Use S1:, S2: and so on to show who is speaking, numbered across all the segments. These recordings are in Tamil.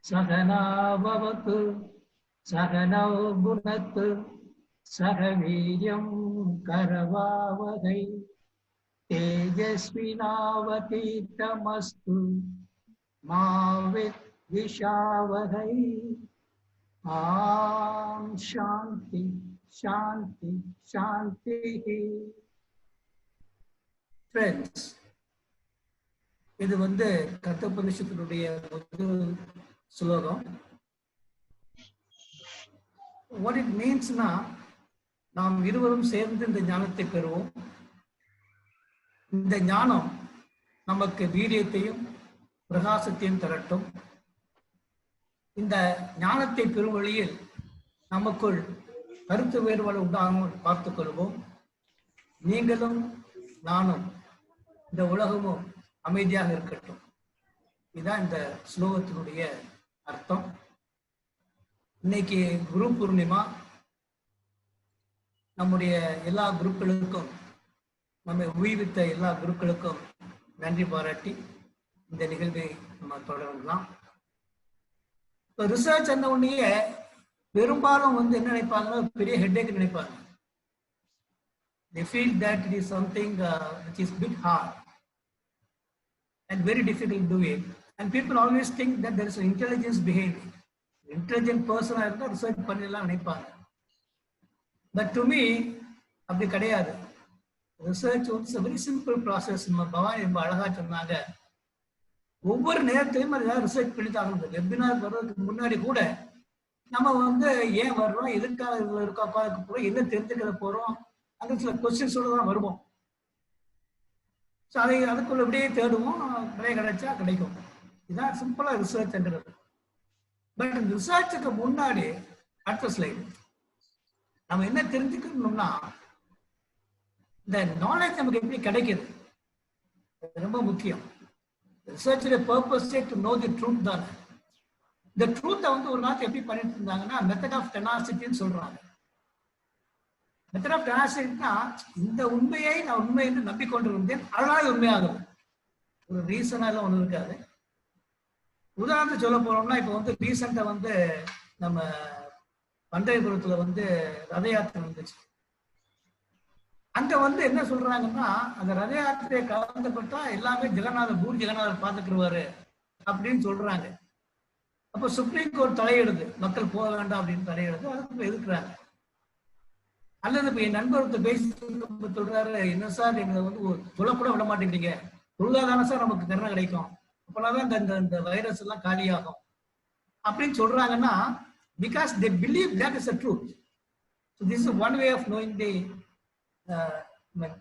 S1: Sahana bhavatu Sahana bhunatu Sahaviryam karavavahai Tejasvinavaditamastu ma vidvishavahai. Om Shanti Shanti Shanti. Friends, இது கத்தோபனிஷத்தினுடைய முதல் ஸ்லோகம். What it means na, நாம் இருவரும் சேர்ந்து இந்த ஞானத்தை பெறுவோம். இந்த ஞானம் நமக்கு வீரியத்தையும் பிரகாசத்தையும் தரட்டும். இந்த ஞானத்தை பெறும் வழியில் நமக்குள் கருத்து வேறுபாடு உண்டாகாமல் பார்த்துக் கொள்வோம். நீங்களும் நானும் இந்த உலகமும் அமைதியாக இருக்கட்டும். இதுதான் இந்த ஸ்லோகத்தினுடைய அர்த்தம். இன்னைக்கு குரு பூர்ணிமா. நம்முடைய எல்லா குருக்களுக்கும், நம்மை உயிர்வித்த எல்லா குருக்களுக்கும் நன்றி பாராட்டி இந்த நிகழ்வை நம்ம தொடரலாம். இப்போ ரிசர்ச் அந்த உடனே பெரும்பாலும் என்ன நினைப்பாங்கன்னா, பெரிய ஹெட்டேக் நினைப்பாங்க. They feel that it is something which is bit hard and very difficult to do it. And people always think that there is an intelligence behind it. Intelligent person research பண்ணலாம் நினைப்பாங்க. But to me, அப்படி கிடையாது. Research is a very simple process. நம்ம பவானி ரொம்ப அழகா சொன்னாங்க. ஒவ்வொரு நேரத்திலையும் அதை ரிசர்ச் பண்ணி தான் ஆகணும். வெபினார் வர்றதுக்கு முன்னாடி கூட நம்ம ஏன் வர்றோம், எதுக்காக இதுல இருக்கா பார்க்க போறோம், என்ன தெரிஞ்சுக்கிற போறோம், அந்த சில கொஸ்டின்ஸோட தான் வருவோம். ஸோ அதுக்குள்ள இப்படியே தேடுவோம், கிடைச்சா கிடைக்கும். இதுதான் சிம்பிளா ரிசர்ச்ன்றது. பட் இந்த ரிசர்ச்சுக்கு முன்னாடி அடுத்த ஸ்லைடு நம்ம என்ன தெரிஞ்சுக்கணும்னா, இந்த நாலேஜ் நமக்கு எப்படி கிடைக்குது ரொம்ப முக்கியம். ரிசர்ச்சுடைய பர்பஸே டு நோ தி ட்ரூத் தானே. இந்த ட்ரூத்தை ஒரு நாள் எப்படி பண்ணிட்டு இருந்தாங்கன்னா, மெத்தட் ஆஃப் டெனாசிட்டின்னு சொல்றாங்க. மெத்தட் ஆஃப் டெனாசிட்டினா, இந்த உண்மையை நான் உண்மை என்று நம்பிக்கொண்டு இருந்தேன், அதனால உண்மையாகும். ஒரு ரீசனா எல்லாம் ஒண்ணு இருக்காது. உதாரணத்துக்கு சொல்ல போறோம்னா, இப்போ ரீசெண்டா நம்ம பண்டையபுரத்துல ரத யாத்திரை வந்துச்சு. அங்க என்ன சொல்றாங்கன்னா, அந்த ரத யாத்திரையை கலந்துபட்டா எல்லாமே பூரி ஜெகநாதர் பாத்துக்குருவாரு அப்படின்னு சொல்றாங்க. அப்ப சுப்ரீம் கோர்ட் தலையிடுது, மக்கள் போக வேண்டாம் அப்படின்னு தலையிடுது. அதுக்கு எதிர்க்கிறாங்க. அல்லது இப்ப என் நண்பர் பேசி சொல்றாரு, என்ன சார் எங்களை சொல்லக்கூட விட மாட்டேங்கிறீங்க, பொருளாதாரம் சார் நமக்கு கருணை கிடைக்கும், அப்பதான் இந்த வைரஸ் எல்லாம் காலியாகும் அப்படின்னு சொல்றாங்கன்னா, because they believe that is the truth. So this is one way of knowing the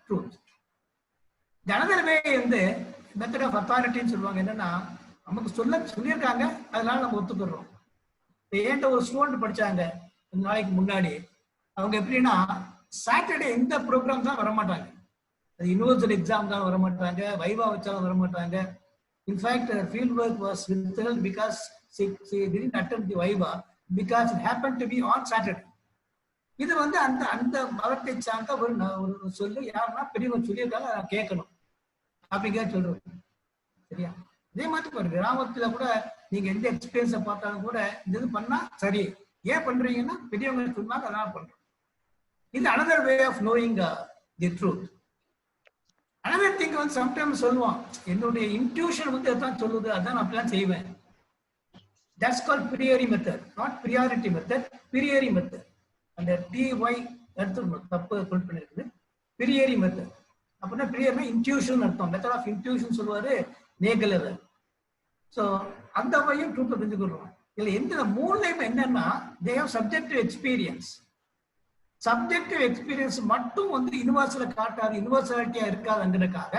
S1: truth. The another way method of authority சொல்லுவாங்க. என்னன்னா, நமக்கு சொல்லியிருக்காங்க, அதனால நம்ம ஒத்துக்கிறோம். ஏன்ட்ட ஒரு ஸ்டூடெண்ட் படிச்சாங்க கொஞ்ச நாளைக்கு முன்னாடி. அவங்க எப்படின்னா, சாட்டர்டே எந்த ப்ரோக்ராம் தான் வரமாட்டாங்க. அது யூனிவர்சல் எக்ஸாம் தான் வரமாட்டாங்க, வைவா வச்சாலும் வரமாட்டாங்க. In fact field work was withheld because she didn't attend the viva because it happened to be on Saturday. இது அந்த அந்த மதத்தை சார்ந்த ஒரு சொல்லு. யாருன்னா பெரியவங்க சொல்லியிருக்காங்க, நான் கேட்கணும் அப்படிங்கிற சொல்றது. சரியா? இதே மாதிரி ஒரு கிராமத்துல கூட நீங்க எந்த எக்ஸ்பீரியன்ஸை பார்த்தாலும் கூட இந்த இது பண்ணா சரி, ஏன் பண்றீங்கன்னா பெரியவங்க சொன்னாங்க அதனால பண்றோம். இது another way of knowing the truth. another thing sometimes சொல்லுவோம், என்னுடைய இன்ட்யூஷன் எதான் சொல்லுது, அதான் நான் அப்படிலாம் செய்வேன். That's called priori method, not priority method, priori method. அந்த TY எடுத்துக்கணும், தப்பு கொல் பண்ணிருக்குது. priori method அப்படின்னா பிரியர்னா இன்ட்யூஷன் அர்த்தம். மெத்தட் ஆஃப் இன்ட்யூஷன் சொல்லுவாரு நேகலர். ஸோ அந்த வகையும் ட்ரூத்தை தெரிஞ்சுக்கிறோம். இதுல எந்த மூணுலையும் என்னன்னா, they have subjective experience. Subjective experience மட்டும் யூனிவர்சல காட்டாது, யூனிவர்சாலிட்டியா இருக்காதுங்கிறதுக்காக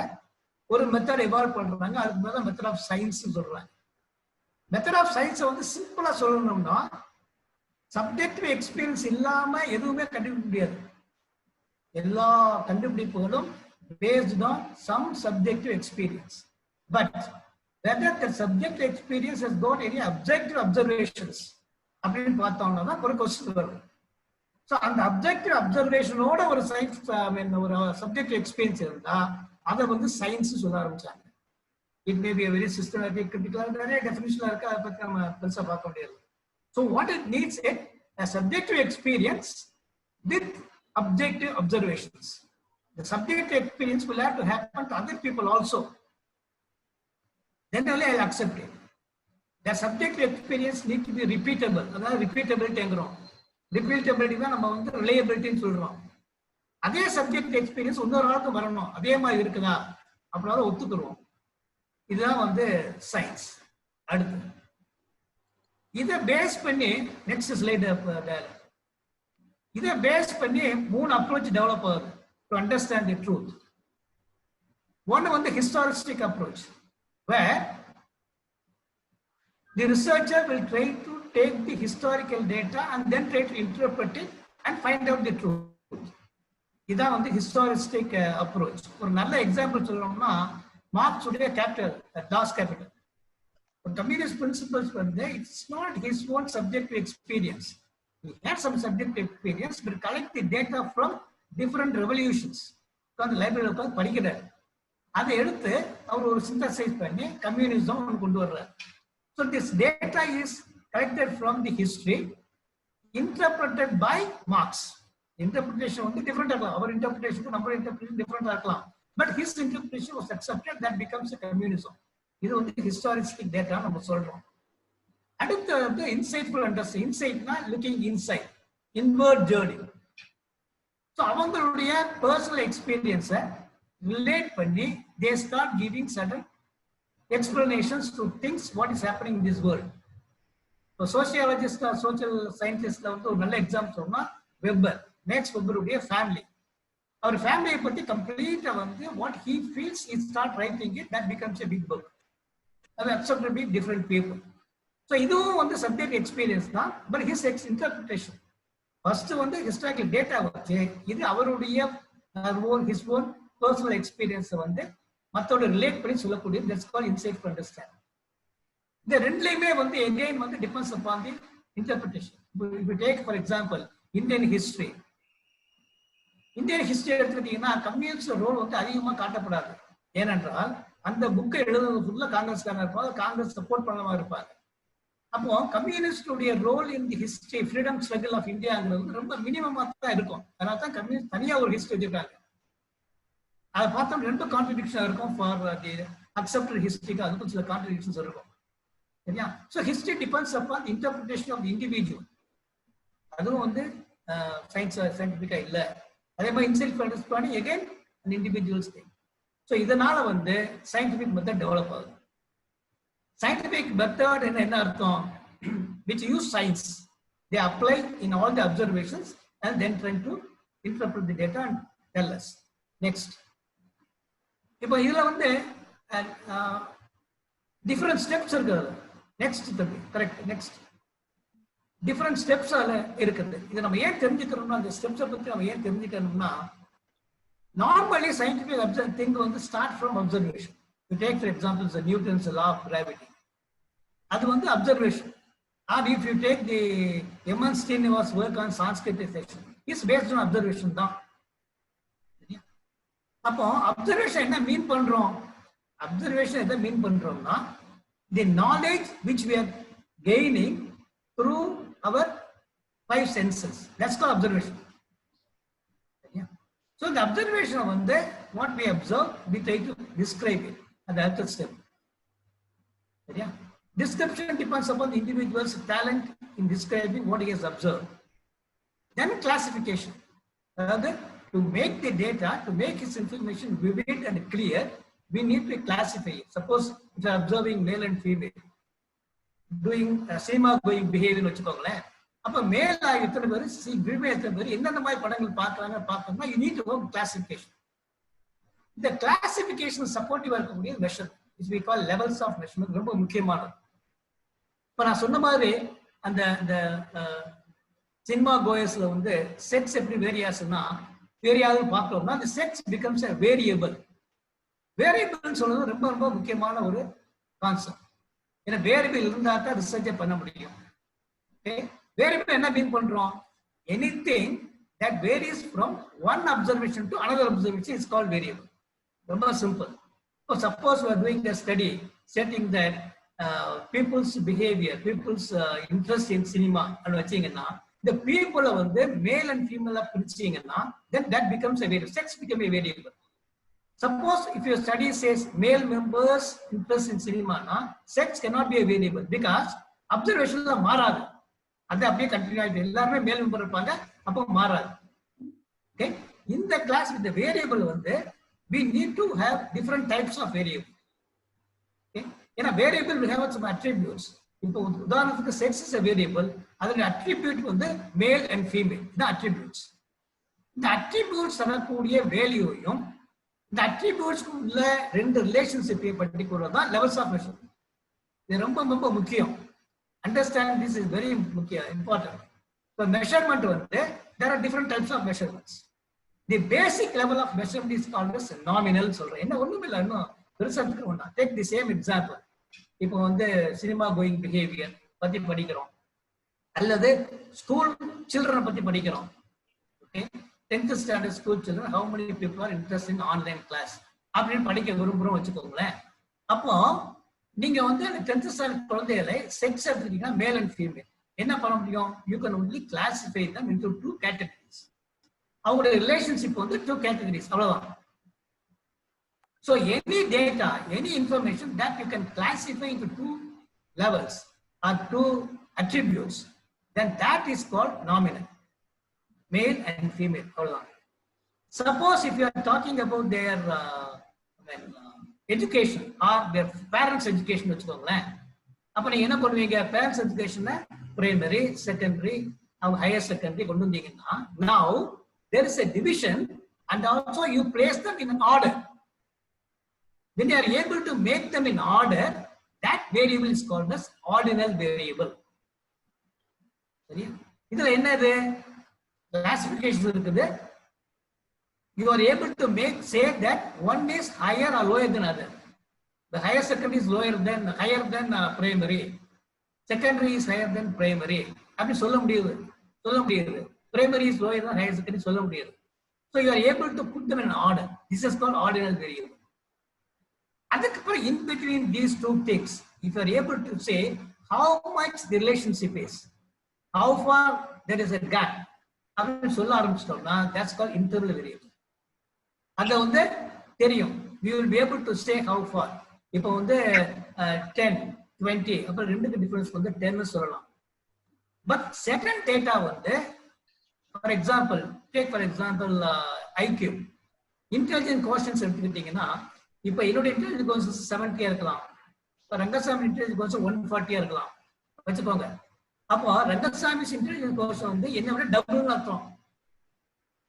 S1: ஒரு மெத்தட் எவால்வ் பண்றாங்க. அதுக்கு மேல மெத்தட் ஆஃப் சயின்ஸ் சொல்றாங்க. மெத்தட் ஆஃப் சயின்ஸை சிம்பிளா சொல்லணும்னா, சப்ஜெக்டிவ் எக்ஸ்பீரியன்ஸ் இல்லாம எதுவுமே கண்டுபிடிக்க முடியாது. எல்லா கண்டுபிடிப்புகளும் based on some subjective experience. But whether the subjective experience has got any objective observations அப்படின்னு பார்த்தோம்னா தான் ஒரு கொஸ்டின் வரும். ஸோ அந்த அப்ஜெக்டிவ் அப்சர்வேஷனோட ஒரு சயின்ஸ் ஒரு சப்ஜெக்டிவ் எக்ஸ்பீரியன்ஸ் இருந்தா அதை சயின்ஸ் சொல்ல ஆரம்பிச்சாங்க. It may be a very systematic, critical, definition. So what it needs is a subjective experience with objective observations. The subjective experience will have to happen to other people also. Then only I'll accept it. The subjective experience needs to be repeatable. That's repeatability. Repeatability is reliability. அதே சப்ஜெக்ட் எக்ஸ்பீரியன்ஸ் இன்னொரு ஆளுக்கு வரணும், அதே மாதிரி இருக்குதா அப்படின்னா ஒத்துக்குறோம். இதுதான் வந்து சயின்ஸ். அடுத்து இதை பேஸ் பண்ணி நெக்ஸ்ட் ஸ்லைடு, இதை பேஸ் பண்ணி 3 அப்ரோச் டெவலப் ஆகுது டு அண்டர்ஸ்டாண்ட் தி ட்ரூத். ஒன்னு வந்து ஹிஸ்டாரிஸ்டிக் approach, where the researcher will try to take the historical data and then try to interpret it and find out the truth. இதான் வந்து ஹிஸ்டாரிஸ்டிக் அப்ரோச். ஒரு நல்ல எக்ஸாம்பிள் சொல்லணும்னா மார்க்ஸ் உடைய capital, Das Kapital. Communist principles வந்து it's not his own subjective experience. He had some subjective experience, but collect the data from different revolutions. உட்காந்து லைப்ரரியில் உட்காந்து படிக்கிறார். அதை எடுத்து அவர் ஒரு சிந்தசைஸ் பண்ணி கம்யூனிசம் கொண்டு வர்றார். So this data is collected from the history, interpreted by Marx. Interpretation வந்து டிஃபரெண்டா இருக்கலாம். அவர் இன்டர்பிரேஷனுக்கு நம்ம இன்டர்பிரேஷன் டிஃபரெண்டா இருக்கலாம். But his interpretation was accepted, that becomes a communism. இது வந்து ஹிஸ்டாரிஸ்டிக் டேட்டா நம்ம சொல்றோம். அடுத்து வந்து இன்சைட்ஃபுல் அண்டர்ஸ்டாண்டிங். இன்சைட்னா looking inside, inward journey. So அவங்களுடைய பர்சனல் எக்ஸ்பீரியன்ஸை ரிலேட் பண்ணி they start giving certain explanations to things what is happening in this world. So sociologist or social scientist வந்து ஒரு நல்ல எக்ஸாம்பிள் சொன்னா வெப்பர், மேக்ஸ் வெப்பருடைய ஃபேமிலி. அவர் ஃபேமிலியை பத்தி கம்ப்ளீட்டா வந்து what he feels, he start writing it, that becomes a big book. அது accepted by different people. So இதுவும் வந்து சப்ஜெக்ட் எக்ஸ்பீரியன்ஸ் தான், பட் his interpretation. ஃபர்ஸ்ட் வந்து ஹிஸ்டாரிக்கல் டேட்டா வச்சு இது அவருடைய his own personal experience வந்து மத்தோட ரிலேட் பண்ணி சொல்லக்கூடிய, that's called insight to understand. இந்த ரெண்டுலயுமே வந்து again வந்து depends upon the interpretation. If you take for example Indian history எடுத்துக்கிட்டீங்கன்னா கம்யூனிஸ்ட் ரோல் வந்து அதிகமா காட்டப்படாது. ஏனென்றால் அந்த புக்கை எழுதுறது ஃபுல்லா காங்கிரஸ்காரங்க இருப்பாங்க, காங்கிரஸ் சப்போர்ட் பண்ணாம இருப்பாங்க. அப்போ கம்யூனிஸ்டுடைய role in the history, freedom struggle of இந்தியாங்கிறது ரொம்ப மினிமமா தான் இருக்கும். அதனால தான் கம்யூனிஸ்ட் தனியா ஒரு ஹிஸ்டரி வச்சிருக்காங்க. அதை பார்த்தோம் ரெண்டு கான்ட்ரிபியூஷன் இருக்கும். ஃபார் தி அக்செப்டட் ஹிஸ்டரிக்கு அதுக்கும் சில கான்ட்ரிபியூஷன்ஸ் இருக்கும். சரியா? So history depends upon interpretation of the individual. அதுவும் வந்து சயின்டிஃபிக்கா இல்லை. அதே மாதிரி in self understanding again an individual's thing. So இதனால வந்து சயின்டிபிக் மெத்தட் டெவலப் ஆகுது. சயின்டிபிக் மெத்தட் என்ன அர்த்தம்? which use science, they apply in all the observations and then trying to interpret the data and tell us. Next, இப்போ இதுல வந்து டிஃபரெண்ட் ஸ்டெப்ஸ் இருக்குது. Next correct, next different steps அதுல இருக்குது. இதை நம்ம ஏன் தெரிஞ்சுக்கிறோம்னா, அந்த ஸ்டெப்ஸை பத்தி நம்ம ஏன் தெரிஞ்சுக்கணும்னா, நார்மலி சயின்டிபிக் திங் வந்து start from observation. You take for example the Newton's law of gravity, அது வந்து அப்சர்வேஷன். Or if you take the M N Srinivas work on Sanskritization, is based on observation தான். அப்போ அப்சர்வேஷன் என்ன மீன் பண்றோம்? அப்சர்வேஷன் எதை மீன் பண்றோம்னா, the knowledge which we are gaining through our 5 senses. That's called observation. Yeah. So the observation வந்து what we observe, we try to describe it at the third step. Yeah. Description depends upon the individual's talent in describing what he has observed. Then classification. Rather, to make the data, to make his information vivid and clear, we need to classify it. Suppose if you are observing male and female doing cinema going behavior வச்சுக்கோங்களேன். அப்ப மேல எத்தனை பேர், ஃபீமேல் எத்தனை பேர், எந்தெந்த மாதிரி படங்கள் பார்க்கறாங்க பார்த்தோம்னா you need to work classification. இந்த கிளாசிபிகேஷன் சப்போர்ட்டிவா இருக்கக்கூடிய measure which we call levels of measurement ரொம்ப முக்கியமானது. இப்ப நான் சொன்ன மாதிரி அந்த சினிமா கோயர்ஸ்ல வந்து செட்ஸ் எப்படி வேரியாஸ்னா வேரியாதுன்னு பார்த்தோம்னா the sets becomes a variable. வேரியபிள்னு சொல்றது ரொம்ப ரொம்ப முக்கியமான ஒரு கான்செப்ட். ஏன்னா வேரியபிள் இருந்தா தான் ரிசர்ச்சை பண்ண முடியும். வேரியபிள் என்ன மீன் பண்றோம்? anything that varies from one observation to another observation is called variable. ரொம்ப simple. suppose we are doing a study stating that people's behavior, people's interest in cinema and வச்சீங்கன்னா the people வந்து male and female பிரிச்சீங்கன்னா then that becomes a variable. Sex become a variable. Suppose if your study says male members interest in cinema, sex cannot be a variable because observation மாறாது. அது அப்படியே கண்டினியூ ஆயிட்டு எல்லாருமே மேல் மெம்பர் இருப்பாங்க, அப்போ மாறாது. Okay, in the class with the variable வந்து we need to have different types of variable. Okay, ஏன்னா variable will have some attributes. இப்போ உதாரணத்துக்கு sex is a variable, அதோட attribute வந்து male and female, இந்த attributes. இந்த attributes தரக்கூடிய வேல்யூவையும் இந்த attributes உள்ள ரெண்டு ரிலேஷன்ஷிப்பை பற்றி கூறுவது தான் levels of measurement. இது ரொம்ப ரொம்ப முக்கியம். Understand this is very important. So measurement வந்து there are different types of measurements. The basic level of measurement is called as nominal. சொல்றேன் என்ன ஒண்ணுமே இல்ல, இன்னும் பெருசாத்துக்கு ஒண்ணா. Take the same example. இப்போ வந்து சினிமா கோயிங் பிஹேவியர் பத்தி படிக்கிறோம், அல்லது ஸ்கூல் சில்ட்ரனை பத்தி படிக்கிறோம். Okay, 10th standard school children how many people are interested in online class அப்படின்னு படிக்க விரும்புறோம் வச்சுக்கோங்களேன். அப்போ நீங்க வந்து 10th ஸ்டாண்டர்ட் குழந்தைகளை செக்ஸ் எடுத்துக்கிட்டீங்கன்னா மேல் அண்ட் ஃபீமேல் என்ன பண்ண முடியும்? You can only classify them into two categories. அவங்களுடைய ரிலேஷன்ஷிப் வந்து two categories, அவ்வளவுதான். So any data, any information that you can classify into two levels or two attributes, then that is called nominal, male and female. Suppose if you are talking about their education or their parents' education, வச்சுக்கோங்களேன். அப்ப நீங்க என்ன பண்ணுவீங்க? Parents' education primary, secondary, higher secondary கொண்டு வந்தீங்கன்னா now there is a division and also you place them in an order. When you are able to make them in order, that variable is called as ordinal variable. சரியா? இதுல என்னது? Classification இருக்குது. You are able to say that one is higher or lower than other. The higher secondary is higher than primary. Secondary is higher than primary. அப்படி சொல்ல முடியாது. Primary is lower than higher secondary சொல்ல முடியாது. So you are able to put them in order. This is called ordinal variable. அதுக்கப்புறம் in between these two things, if you are able to say how much the relationship is, how far there is a gap, அப்படின்னு சொல்ல ஆரம்பிச்சிட்டோம்னா that's called interval variable. அது வந்து தெரியும். We will be able to say how far. இப்போ வந்து 10, 20, அப்புறம் ரெண்டுக்கு டிஃபரன்ஸ் வந்து 10 சொல்லலாம். பட் செகண்ட் டேட்டா வந்து ஃபார் எக்ஸாம்பிள் IQ, இன்டெலிஜென்ட் கோஷன்ஸ் எடுத்துக்கிட்டீங்கன்னா இப்போ என்னோட இன்டெலிஜென்ட் கோஷன்ஸ் 70 இருக்கலாம், இப்போ ரங்கசாமி இன்டெலிஜென்ட் கோஷன் 140 இருக்கலாம் வச்சுக்கோங்க. அப்போ ரங்கசாமி இன்டெலிஜென்ட் கோஷன் வந்து என்ன விட டபுள்னு அர்த்தம்.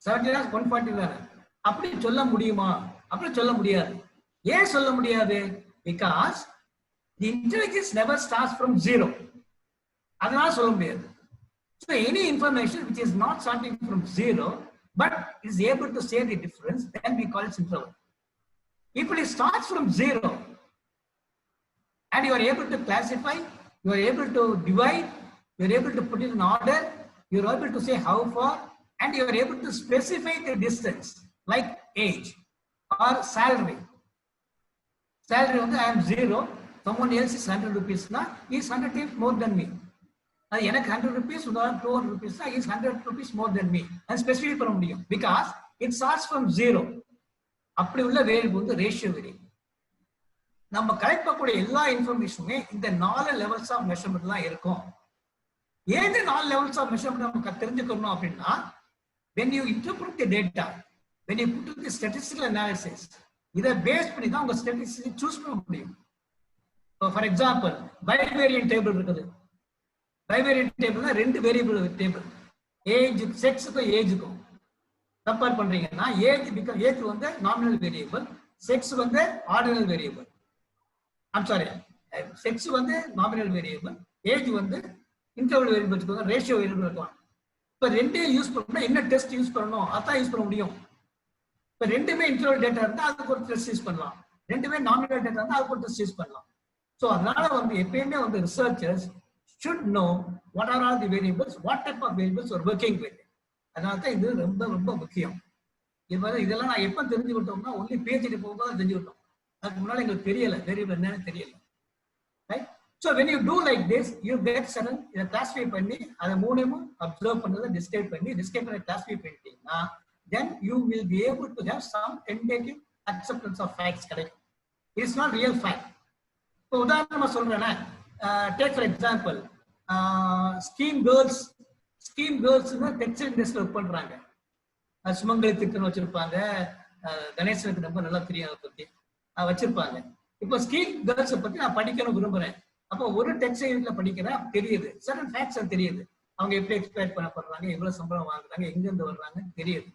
S1: 70 140 தானே. அப்படி சொல்ல முடியுமா? அப்படி சொல்ல முடியாது. ஏன் சொல்ல முடியாது? Because the intelligence never starts from zero. அதனால சொல்ல முடியாது. So any information which is not starting from zero but is able to say the difference, then we call it interval. If it starts from zero and you are able to classify, you are able to divide, you are able to put it in order, you are able to say how far, and you are able to specify the distance like age or salary. Salary வந்து I am 0, someone else is 100 rupees na, he is 100 times more than me. அது எனக்கு 100 rupees, 200 rupees na, he is 100 rupees more than me. And specify பண்ண முடியும் because it starts from 0. அப்படி உள்ள வேரியபிள் வந்து ரேஷியோ வேரியபிள். நம்ம கலெக்ட் பண்ணக்கூடிய எல்லா இன்ஃபர்மேஷனுமே இந்த 4 லெவல்ஸ் ஆஃப் மெஷர்மெண்ட் தான் இருக்கும். ஏன் 4 லெவல்ஸ் ஆஃப் மெஷர்மெண்ட் நமக்கு தெரிஞ்சுக்கணும் அப்படின்னா when you interpret the data, when you put the statistical analysis, இதை பேஸ் பண்ணி தான் உங்க ஸ்டாட்டிஸ்டிக்ஸ் சூஸ் பண்ண முடியும். ஃபார் எக்ஸாம்பிள் பைவேரியன்ட் டேபிள் இருக்குது. பைவேரியன்ட் டேபிள்னா ரெண்டு வேரியபிள் டேபிள், ஏஜ், செக்ஸுக்கும் ஏஜுக்கும் கம்பேர் பண்றீங்கன்னா ஏஜ் வந்து நாமினல் வேரியபிள், செக்ஸ் வந்து ordinal variable. I'm sorry, sex வந்து நாமினல் வேரியபிள், ஏஜ் வந்து இன்டர்வல் வேரியபிள் வச்சுக்கோங்க, ரேஷியோ வேரியபிள் இருக்கலாம். இப்போ ரெண்டையும் யூஸ் பண்ணணும்னா என்ன டெஸ்ட் யூஸ் பண்ணணும் அதான் யூஸ் பண்ண முடியும். இப்போ ரெண்டுமே இன்டர்வல் டேட்டா இருந்தால் அதுக்கு ஒரு டெஸ்ட் யூஸ் பண்ணலாம், ரெண்டுமே நாமினல் டேட்டா இருந்தால் அதுக்கு ஒரு டெஸ்ட் யூஸ் பண்ணலாம். ஸோ அதனால வந்து எப்பயுமே வந்து researchers should know what are all the variables, what type of variables are working with. அதனால தான் இது ரொம்ப ரொம்ப முக்கியம். இதெல்லாம் நான் எப்போ தெரிஞ்சுக்கிட்டோம்னா ஒன்லி பிஹெச்டி போகும்போது தெரிஞ்சுக்கிட்டோம். அதுக்கு முன்னாடி எங்களுக்கு தெரியல வேரியபிள் என்னன்னு தெரியல. Right? So when you do like this, you get certain இதை கிளாஸிஃபை பண்ணி அதை மூணையும் அப்சர்வ் பண்ணதை டிஸ்கிரைப் பண்ணி கிளாஸிஃபை பண்ணிட்டீங்கன்னா then you will be able to have some tentative acceptance of facts கிடைக்கும். It is not real fact. இப்போ உதாரணமா சொல்றேன்னா டேக் ஃபார் எக்ஸாம்பிள் ஸ்கீம் கேர்ள்ஸ்னு டெக்ஸ்டைல் இண்டஸ்ட்ரியில் ஒர்க் பண்றாங்க. சுமங்கலி திட்டம் வச்சிருப்பாங்க. கணேசனுக்கு ரொம்ப நல்லா தெரியும் அதை பத்தி வச்சிருப்பாங்க. இப்போ ஸ்கீம் கேர்ள்ஸை பத்தி நான் படிக்கணும் விரும்புறேன். அப்போ ஒரு டெக்ஸ்டைல்ல படிக்கிறேன், தெரியுது சர்டன் ஃபேக்ட்ஸ் தெரியுது. அவங்க எப்படி எக்ஸ்பெக்ட் பண்ணப்படுறாங்க, எவ்வளவு சம்பளம் வாங்குறாங்க, எங்கிருந்து வர்றாங்க தெரியுது.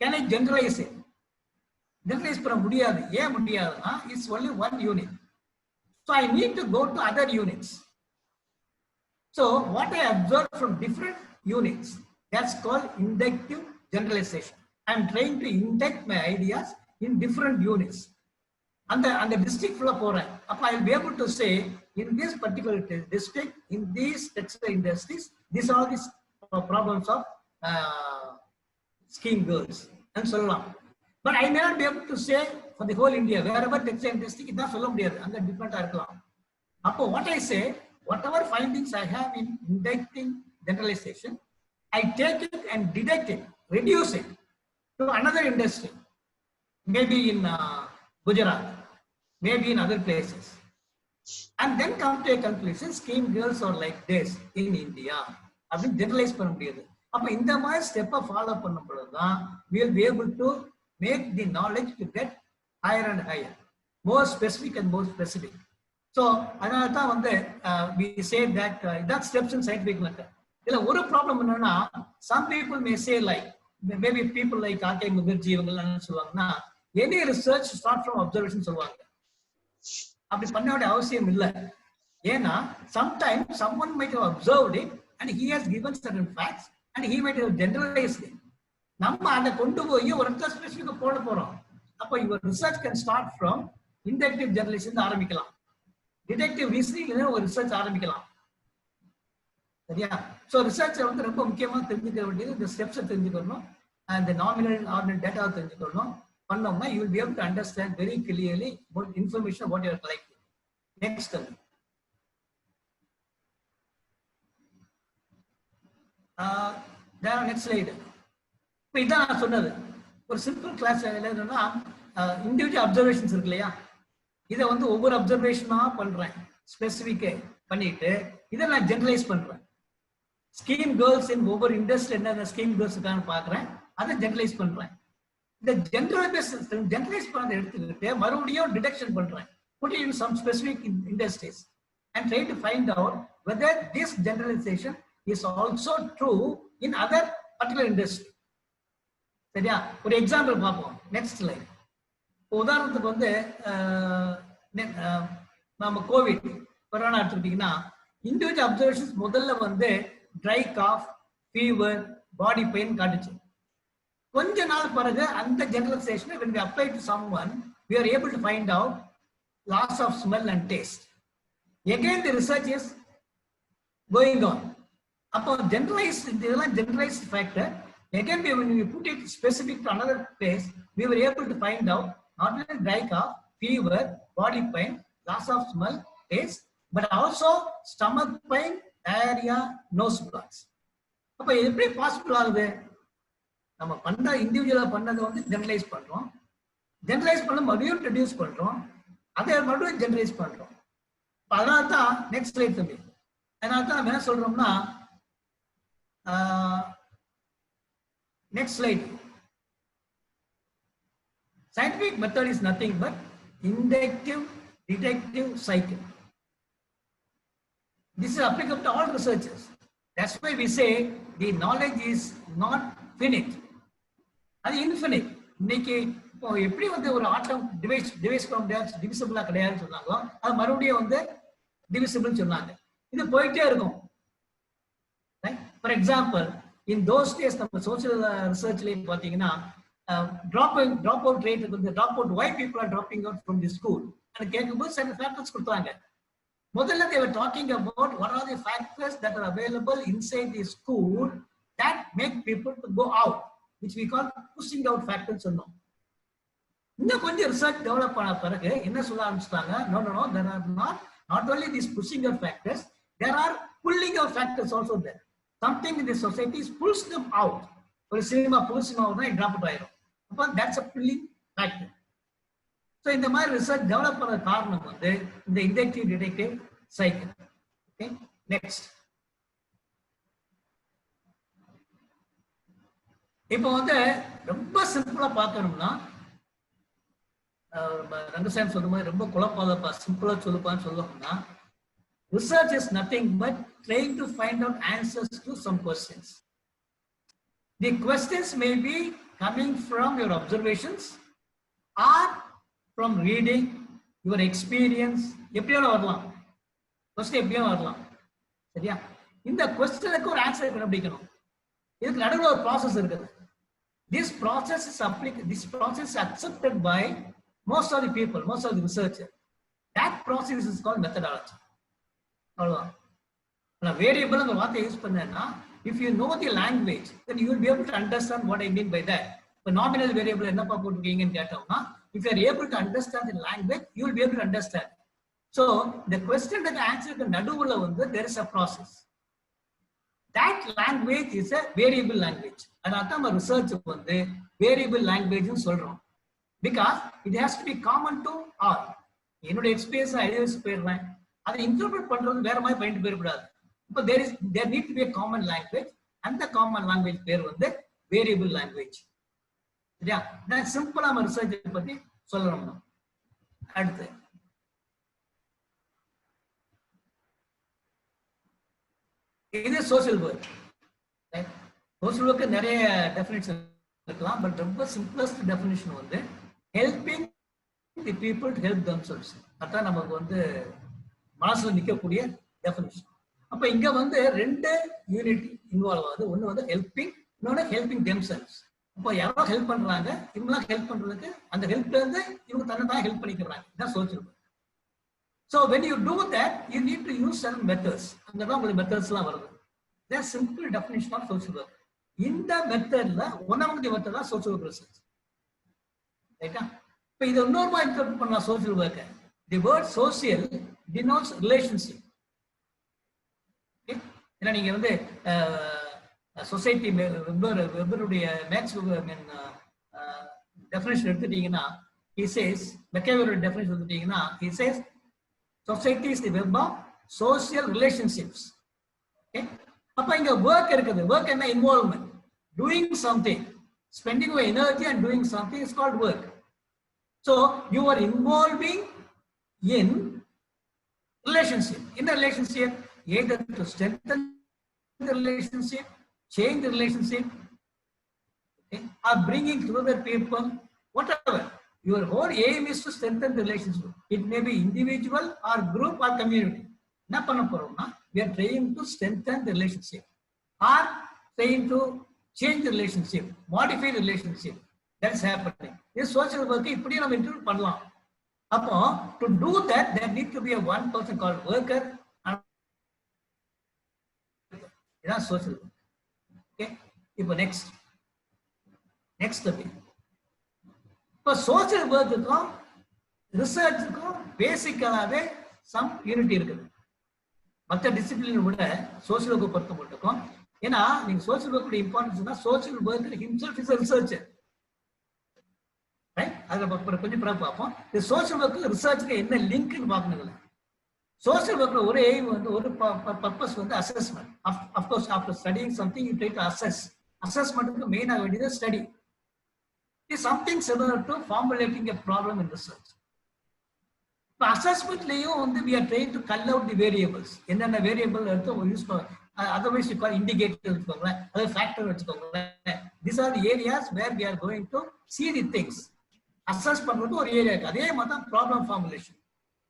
S1: Can I generalise it? Generalise பண்ண முடியாது. ஏன் முடியாதுன்னா it's only one unit. So I need to go to other units. So what I observed from different units, that's called inductive generalization. I am trying to induct my ideas in different units. And the district full of I will be able to say in this particular district, in these textile industries, these are these problems of scheme girls and so on. But I may not be able to say for the whole India, wherever textile industry, it's not so long, and the different are. What I say, whatever findings I have in inducting generalization, I take it and deduct it, reduce it to another industry, maybe in Gujarat, maybe in other places, and then come to a conclusion: scheme girls are like this in India. I will generalize பண்ண முடியாது. அப்ப இந்த மாதிரி ஸ்டெப்பை ஃபாலோ பண்ணும் பொழுதுதான் we will be able to make the knowledge to get higher and higher, more specific and more specific. So அதனால தான் வந்து we say that that steps in scientific method. இதுல ஒரு ப்ராப்ளம் என்னன்னா, some people may say like maybe people like R K Mukherjee இவங்க எல்லாம் சொல்லுவாங்கன்னா any research start from observation சொல்லுவாங்க. அப்படி பண்ண வேண்டிய அவசியம் இல்லை. ஏன்னா sometimes someone might have observed it and he has given certain facts and he might have generalized it. நம்ம அதை கொண்டு போய் ஒரு ஸ்பெசிஃபிக்கா போட போறோம். அப்போ your research can start from inductive generalization ஆரம்பிக்கலாம், டிடக்டிவ் ரீசனிங்ல ஒரு ரிசர்ச் ஆரம்பிக்கலாம். சரியா? சோ ரிசர்ச் வந்து ரொம்ப முக்கியமா தெரிஞ்சுக்க வேண்டியது இந்த ஸ்டெப்ஸ் தெரிஞ்சுக்கணும், and the nominal ordinal data தெரிஞ்சுக்கணும். பண்ணோம்னா you will be able to understand very clearly what information what you are collecting. Next next slide. இப்போ இதான் நான் சொன்னது. ஒரு சிம்பிள் கிளாஸ் என்னன்னா இண்டிவிஜுவல் அப்சர்வேஷன்ஸ் இருக்கு இல்லையா, இதை வந்து ஒவ்வொரு அப்சர்வேஷனா பண்றேன், ஸ்பெசிஃபிக் பண்ணிட்டு இதை நான் ஜெனரலைஸ் பண்றேன். ஸ்கீம் கேர்ள்ஸ் இன் ஒவ்வொரு இண்டஸ்ட்ரி என்ன ஸ்கீம் கேர்ள்ஸ் இருக்கான்னு பாக்குறேன், அதை ஜெனரலைஸ் பண்றேன். இந்த ஜெனரலைஸ் பண்ணதை எடுத்துக்கிட்டு மறுபடியும் டிடக்ஷன் பண்றேன், put it in some specific industries and try to find out whether this generalization is also true in other particular industry. சரியா? ஒரு எக்ஸாம்பிள் பார்ப்போம். Next slide. உதாரணத்துக்கு வந்து நம்ம கொரோனா எடுத்துக்கிட்டீங்கன்னா இண்டிவிஜுவல் அப்சர்வேஷன்ஸ் முதல்ல வந்து dry cough, fever, body pain காட்டுச்சு. கொஞ்ச நாள் பிறகு அந்த ஜெனரலைசேஷனை when we apply to someone we are able to find out loss of smell and taste. Again the research is going on. அப்போ இதெல்லாம் generalized factor. Again when we put it specific to another place we were able to find out not only dry cough, fever, body pain, loss of smell, taste, but also stomach pain, diarrhea, nose blocks. அப்ப எப்படி பாசிபிள் ஆகுது? நம்ம பண்ண இண்டிவிஜுவலா பண்ணதை வந்து ஜெனரலைஸ் பண்றோம், ஜெனரலைஸ் பண்ண மறுபடியும் ரெடியூஸ் பண்றோம், அதை மறுபடியும் ஜெனரலைஸ் பண்றோம். அதனால தான் நெக்ஸ்ட் ஸ்லைட் தம்பி. அதனால தான் நம்ம என்ன சொல்றோம்னா next slide. Scientific method is nothing but inductive deductive cycle. This is applicable to all researchers. That's why we say the knowledge is not finite, அது infinite. இன்னைக்கு இப்போ எப்படி வந்து ஒரு ஆட்டம் டிவைஸ் ஃப்ரம் டிவிசிபிளா கிடையாதுன்னு சொன்னாங்களோ அது மறுபடியும் வந்து டிவிசிபிள் சொன்னாங்க. இது போயிட்டே இருக்கும். For example in those days நம்ம சோசியல் ரிசர்ச்ல பாத்தீங்கன்னா drop out rate வந்து drop out, why people are dropping out from the school and கேட்கும்போது சில ஃபேக்டர்ஸ் கொடுத்தாங்க. முதல்ல they were talking about what are the factors that are available inside the school that make people to go out, which we call pushing out factors சொன்னோம். இன்னும் கொஞ்சம் ரிசர்ச் டெவலப் பண்ண பிறகு என்ன சொல்ல ஆரம்பிச்சிட்டாங்க, no no no, there are not only these pushing of factors, there are pulling of factors also there. Something in the society pulls them out. ஒரு சினிமா புது சினிமா தான் டிராப் அவுட் ஆயிரும். அப்போ that's a pulling factor. So இந்த மாதிரி ரிசர்ச் டெவலப் பண்ண காரணம் வந்து இந்த inductive detective cycle. Okay, next. இப்போ வந்து ரொம்ப சிம்பிளா பார்க்கணும்னா, ரங்கசாமி சொல்ற மாதிரி ரொம்ப குழப்பாதப்பா, சிம்பிளா சொல்லுப்பான்னு சொல்லணும்னா, research is nothing but trying to find out answers to some questions. The questions may be coming from your observations or from reading, your experience, எப்படியாவது வரலாம். கொஸ்டின் எப்படியும் வரலாம். சரியா? இந்த கொஸ்டினுக்கு ஒரு ஆன்சர் கண்டுபிடிக்கணும். இதுக்கு நடுவில் ஒரு ப்ராசஸ் இருக்குது. This process is accepted by most of the people, most of the researchers. That process is called methodology. அவ்வளவுதான். நான் வேரியபிள் அந்த வார்த்தையை யூஸ் பண்ணேன்னா, if you know the language, then you will be able to understand what I mean by that. இப்போ நாமினல் வேரியபிள் என்னப்பா போட்டுருக்கீங்கன்னு கேட்டோம்னா, if you are able to understand the language, you will be able to understand. So the question that answer க்கு நடுவுல வந்து there is a process. That language is a variable language. அதனால நம்ம ரிசர்ச் வந்து வேரியபிள் லாங்குவேஜ்னு சொல்றோம். Because it has to be common to all. என்னோட எக்ஸ்பீரியன்ஸ் ஐடியாஸ் போயிடுறேன், அதை இன்டர்பிரட் பண்றது வேற மாதிரி பண்ணிட்டு போயிடக்கூடாது. இப்போ there need to be a common language. அந்த காமன் லாங்குவேஜ் பேர் வந்து வேரியபிள் லாங்குவேஜ். சரியா? நான் சிம்பிளா நம்ம ரிசர்ச் பத்தி சொல்லணும். அடுத்து இது சோசியல் ஒர்க். சோசியல் ஒர்க்கு நிறைய டெஃபினிஷன் இருக்கலாம், பட் ரொம்ப சிம்பிளஸ்ட் டெஃபினிஷன் வந்து helping the people to help themselves. அதான் நமக்கு வந்து மனசுல நிற்கக்கூடிய டெஃபினிஷன். அப்ப இங்க வந்து ரெண்டு யூனிட் இன்வால்வ் ஆகுது. ஒண்ணு வந்து ஹெல்பிங், இன்னொன்னு ஹெல்பிங் தெம்செல்வ்ஸ். அப்போ யாரோ ஹெல்ப் பண்றாங்க, இவங்களாம் ஹெல்ப் பண்றதுக்கு அந்த ஹெல்ப்ல இருந்து இவங்க தன்னை தான் ஹெல்ப் பண்ணிக்கிறாங்க. இதுதான் social work. So when you do that, you need to use certain methods. அங்கதான் உங்களுக்கு மெத்தட்ஸ்லாம் வருது. That's simple definition of social work. இந்த மெத்தட்ல ஒன் ஆஃப் தி மெத்தட் தான் சோசியல் ஒர்க் ரிசர்ச். ரைட்டா? இப்போ இது இன்னொரு இன்டர்பிரட் பண்ணலாம் சோசியல் ஒர்க். தி word social denotes relationship. Okay, ஏன்னா நீங்க வந்து சொசைட்டி வெப்பருடைய மேக்ஸ் டெஃபினேஷன் எடுத்துட்டீங்கன்னா, he says மெக்கேவரோட டெஃபினேஷன் எடுத்துட்டீங்கன்னா, he says society is the web of social relationships. Okay, அப்ப இங்க work இருக்குது. work என்ன? involvement, doing something, spending your energy and doing something is called work. So you are involving in relationship. In a relationship, either to strengthen the relationship, change the relationship, okay, or bringing together people, whatever. Your whole aim is to strengthen the relationship. It may be individual or group or community. என்ன பண்ண போறோம்னா, we are trying to strengthen the relationship or trying to change the relationship, modify the relationship. That's happening. This social work இப்படி நம்ம இன்டர்வியூ பண்ணலாம். அப்போ to do that, there need to be a one person called worker. இதான் social work. Okay, இப்போ next topic. இப்போ சோசியல் ஒர்க்குக்கும் ரிசர்ச்சுக்கும் பேசிக்கலாவே சம் யூனிட்டி இருக்குது. மற்ற டிசிப்ளினை விட சோசியல் ஒர்க்கை பொறுத்த மட்டுக்கும். ஏன்னா நீங்க சோசியல் ஒர்க்கோட importance, social work himself is researcher. Right? அதை கொஞ்சம் பிறகு பார்ப்போம். இந்த சோசியல் ஒர்க்கு ரிசர்ச்சுக்கு என்ன லிங்க்னு பார்க்கணுங்களேன். சோசியல் ஒர்க்ல ஒரு எய்ம் வந்து, ஒரு பர்பஸ் வந்து assessment. Of course after studying something you try to assess. அசஸ்மெண்ட்டுக்கு மெயின் ஆக வேண்டியது study. It is something similar to formulating a problem in research. இப்போ அசஸ்மெண்ட்லயும் வந்து we are trying to cull out the variables. என்னென்ன வேரியபிள் எடுத்து யூஸ் பண்ண, otherwise you call indicator வச்சுக்கோங்களேன், அது ஃபேக்டர் வச்சுக்கோங்களேன். These are the areas where we are going to see the things. Assess பண்றது ஒரு ஏரியா இருக்கு. அதே மாதிரி தான் ப்ராப்ளம் ஃபார்முலேஷன்.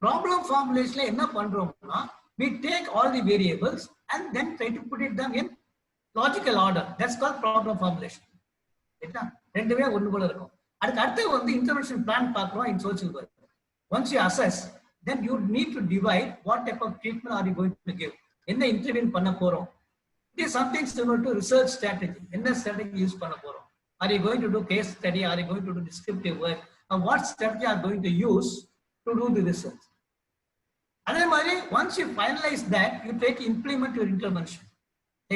S1: ப்ராப்ளம் ஃபார்முலேஷன்ல என்ன பண்றோம்னா, we take all the variables and then try to put it down in logical order. That's called problem formulation. ரைட்டா? ரெண்டுமே ஒன்று போல இருக்கும். அடுத்து வந்து இன்டர்வென்ஷன் பிளான் பார்க்குறோம் in social work. Once you assess, then you need to டிவைட் what type of treatment are you going to give. என்ன இன்டர்வியூ பண்ண போறோம். It is something similar to research strategy. என்ன ஸ்ட்ராட்டஜி யூஸ் பண்ண போறோம். Are you going to do case study, are you going to do descriptive work, and what strategy are going to use to do the research. அதே மாதிரி once you finalize that, you take implement your intervention.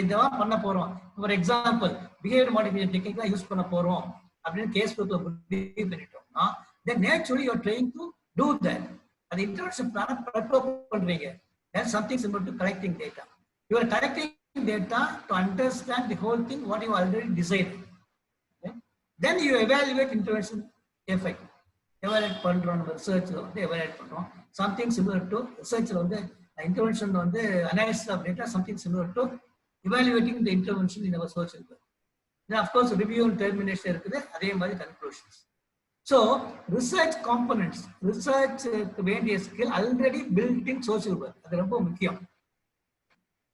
S1: இதெல்லாம் பண்ண போறோம். For example, behavior modification technique use பண்ண போறோம் அப்படின்னு கேஸ் புக்ல முடிவு பண்ணிட்டோம்னா, then naturally you are trying to do that. அந்த intervention plan ப்ரிப்பேர் பண்றீங்க. That's something similar to collecting data. You are collecting data to understand the whole thing what you already decided. Okay? Then you evaluate intervention effect. Evaluate பண்றோம், ரிசர்ச்ல வந்து evaluate பண்றோம். Something similar to researchல வந்து intervention வந்து analysis of data, something similar to evaluating the intervention in our search report. Then of course review and termination இருக்குது, அதே மாதிரி conclusions. So research components, research வேண்டிய skill already built in social work. அது ரொம்ப முக்கியம்.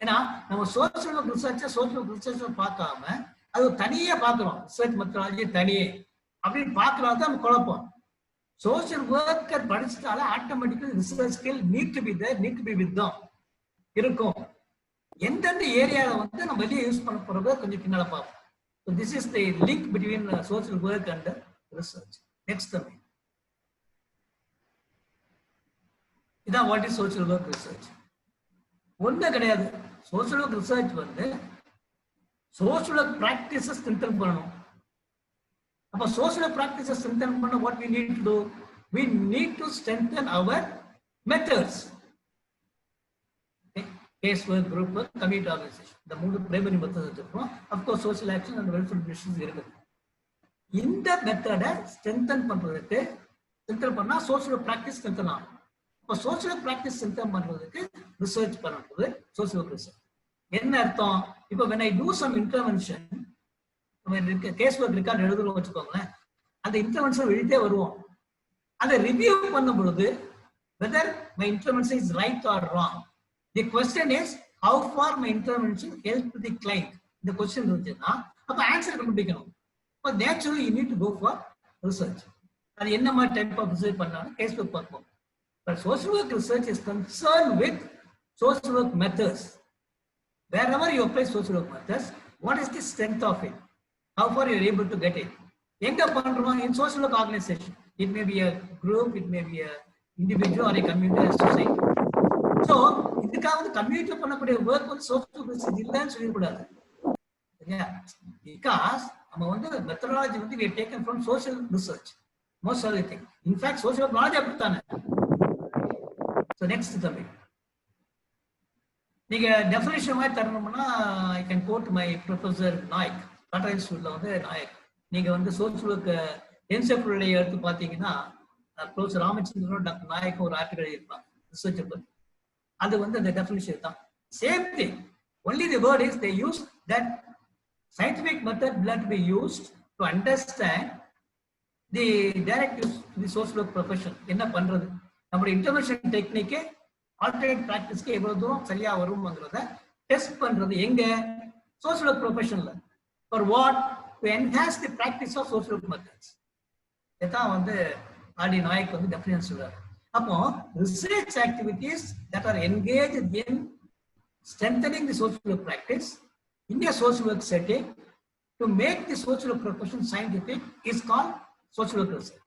S1: ஏன்னா நம்ம சோஷியல் ஒர்க் ரிசர்ச்சை பார்க்காம அது தனியே பார்க்கிறோம். ரிசர்ச் மெத்தடாலஜி தனியே அப்படின்னு பார்க்கறது தான் நம்ம குழப்பம். சோஷியல் ஒர்க்கர் படிச்சுட்டால automatically research skill need to be there, need to be with them இருக்கும். எந்தெந்த ஏரியாவில் வந்து நம்ம வெளியே யூஸ் பண்ண போறத கொஞ்சம் பின்னால பார்ப்போம். So this is the link between social work and research. Next time. இதான் what is social work research. ஒன்றும் கிடையாது. சோஷியல் ஒர்க் ரிசர்ச் வந்து சோஷியல் ஒர்க் பிராக்டிஸை ஸ்ட்ரென்தன் பண்ணணும். அப்போ சோஷியல் ஒர்க் பிராக்டிஸை ஸ்ட்ரென்தன் பண்ண what we need to do? We need to strengthen our methods. Case work, group work, community organization. இந்த மூணு பிரைமரி மெத்தட் வச்சிருக்கோம். Of course social action and welfare decisions இருக்குது. இந்த மெத்தடை ஸ்ட்ரென்தன் பண்றதுக்கு சோஷியல் பிராக்டிஸ் ஸ்ட்ரென்தன் ஆகும். இப்போ சோஷியல் பிராக்டிஸ் ஸ்ட்ரென்தன் பண்றதுக்கு ரிசர்ச் பண்ணுறது சோஷியல் ஒர்க் ரிசர்ச். என்ன அர்த்தம்? இப்போ when I do some intervention, case work record எழுதுறோம் வச்சுக்கோங்களேன், அந்த இன்டர்வென்ஷன் எழுதிட்டே வருவோம். அதை ரிவ்யூ பண்ணும் பொழுது whether my intervention is right or wrong. The question is how far my intervention helped the client. இந்த கொஸ்டின் இருந்துச்சுன்னா அப்ப ஆன்சர் கண்டுபிடிக்கணும். அப்ப naturally you need to go for research. அது என்ன மாதிரி டைப் ஆஃப் ரிசர்ச் பண்ணாலும் கேஸ் ஒர்க் பார்ப்போம். But social work research is concerned with social work methods. Wherever you apply social work methods, what is the strength of it? How far you are able to get it? எங்க பண்றோம்? In social work organization. It may be a group, it may be a individual or a community or society. So இதுக்காக வந்து கம்யூனிட்டி பண்ணக்கூடிய ஒர்க் வந்து சோஷியல் ரிசர்ச் இல்லைன்னு சொல்லக்கூடாது. சரியா? பிகாஸ் நம்ம வந்து மெத்தடாலஜி வந்து we have taken from social research most of the thing. In fact social work knowledge அப்படித்தானே. So next தம்பி, நீங்க டெஃபினிஷன் மாதிரி தரணும்னா I can quote my professor Naik, Tata இன்ஸ்டிடியூட்ல வந்து நாயக். நீங்க வந்து சோஷியல் ஒர்க் என்செப்ளுடைய எடுத்து பார்த்தீங்கன்னா ப்ரொஃபசர் ராமச்சந்திரன் டாக்டர் நாயக் ஒரு ஆர்டிகல் எழுதியிருப்பாங்க ரிசர்ச் பத்தி. அது வந்து அந்த டெஃபினிஷன் தான். Same thing, only the word is they use that scientific method will be used to understand the directives to the social work profession. என்ன பண்றது, நம்மளுடைய இன்டர்வென்ஷன் டெக்னிக்கே ஆல்டர்னேட் பிராக்டிஸ்க்கு எவ்வளவு தூரம் சரியா வரும்ங்கிறத டெஸ்ட் பண்றது எங்க? சோஷியல் ஒர்க் ப்ரொஃபஷன்ல. For what? To enhance the practice of social work methods. இதான் வந்து ஆடி நாயக் வந்து டெஃபினிஷன் சொல்றாரு. அப்போ research activities that are engaged in strengthening the social work practice in a social work setting to make the social work profession scientific is called social work research.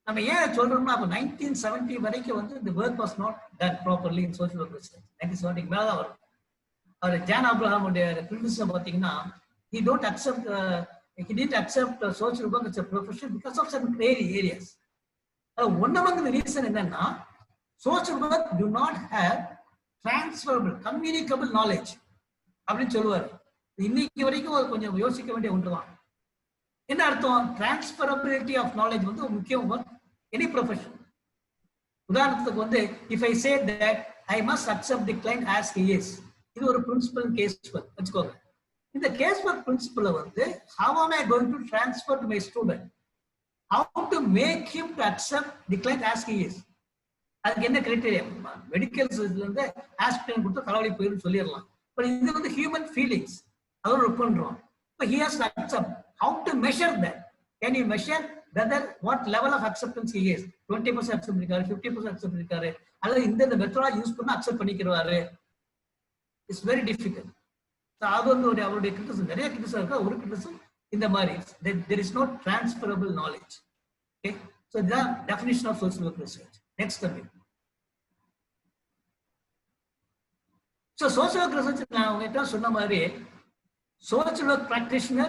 S1: நம்ம ஏன் சொல்றோம்னா அப்போ 1970 வரைக்கும் வந்து the work was not done properly in social work research. 1970 மேல தான் வரும். அவர் ஜான் ஆப்ரஹாம் உடைய criticism பார்த்தீங்கன்னா he didn't accept social work as a profession because of certain areas. One among the reason என்னன்னா social work do not have transferable communicable knowledge அப்படின்னு சொல்லுவார். இன்னைக்கு வரைக்கும் கொஞ்சம் யோசிக்க வேண்டிய ஒன்றுதான். என்ன அர்த்தம்? transferability of knowledge வந்து முக்கியம் எனி ப்ரொஃபஷன். உதாரணத்துக்கு வந்து if I say that I must accept the client as he is, இது ஒரு பிரின்சிபல் கேஸ் ஒர்க் வச்சுக்கோங்க. இந்த கேஸ் ஒர்க் பிரின்சிபலை வந்து how am I going to transfer to my student? How to make him to accept the client as he is? அதுக்கு என்ன கிரைட்டீரியா? மெடிக்கல் சயின்ஸ்ல இருந்து ஆஸ்பிரின் கொடுத்து தலைவலி போயிடும் சொல்லிடலாம். பட் இது வந்து ஹியூமன் ஃபீலிங்ஸ், அதோட ஒர்க் பண்றோம். இப்போ he has to accept. How to measure that? Can you measure whether what level of acceptance he is? 20% accept பண்ணிருக்காரு, 50% accept பண்ணிருக்காரு, அல்லது இந்த மெத்தடாலஜி யூஸ் பண்ண அக்செப்ட் பண்ணிக்கிறாரு? It's very difficult. அது வந்து அவருடைய கிரிட்டிசிசம், நிறைய கிரிட்டிசிசம் இருக்கா. ஒரு கிரிட்டிசிசம் இந்த மாதிரி there is no transferable knowledge. Okay, So the definition of social work research. Next topic. So social work research நான் உங்ககிட்ட சொன்ன மாதிரி social work practitioner,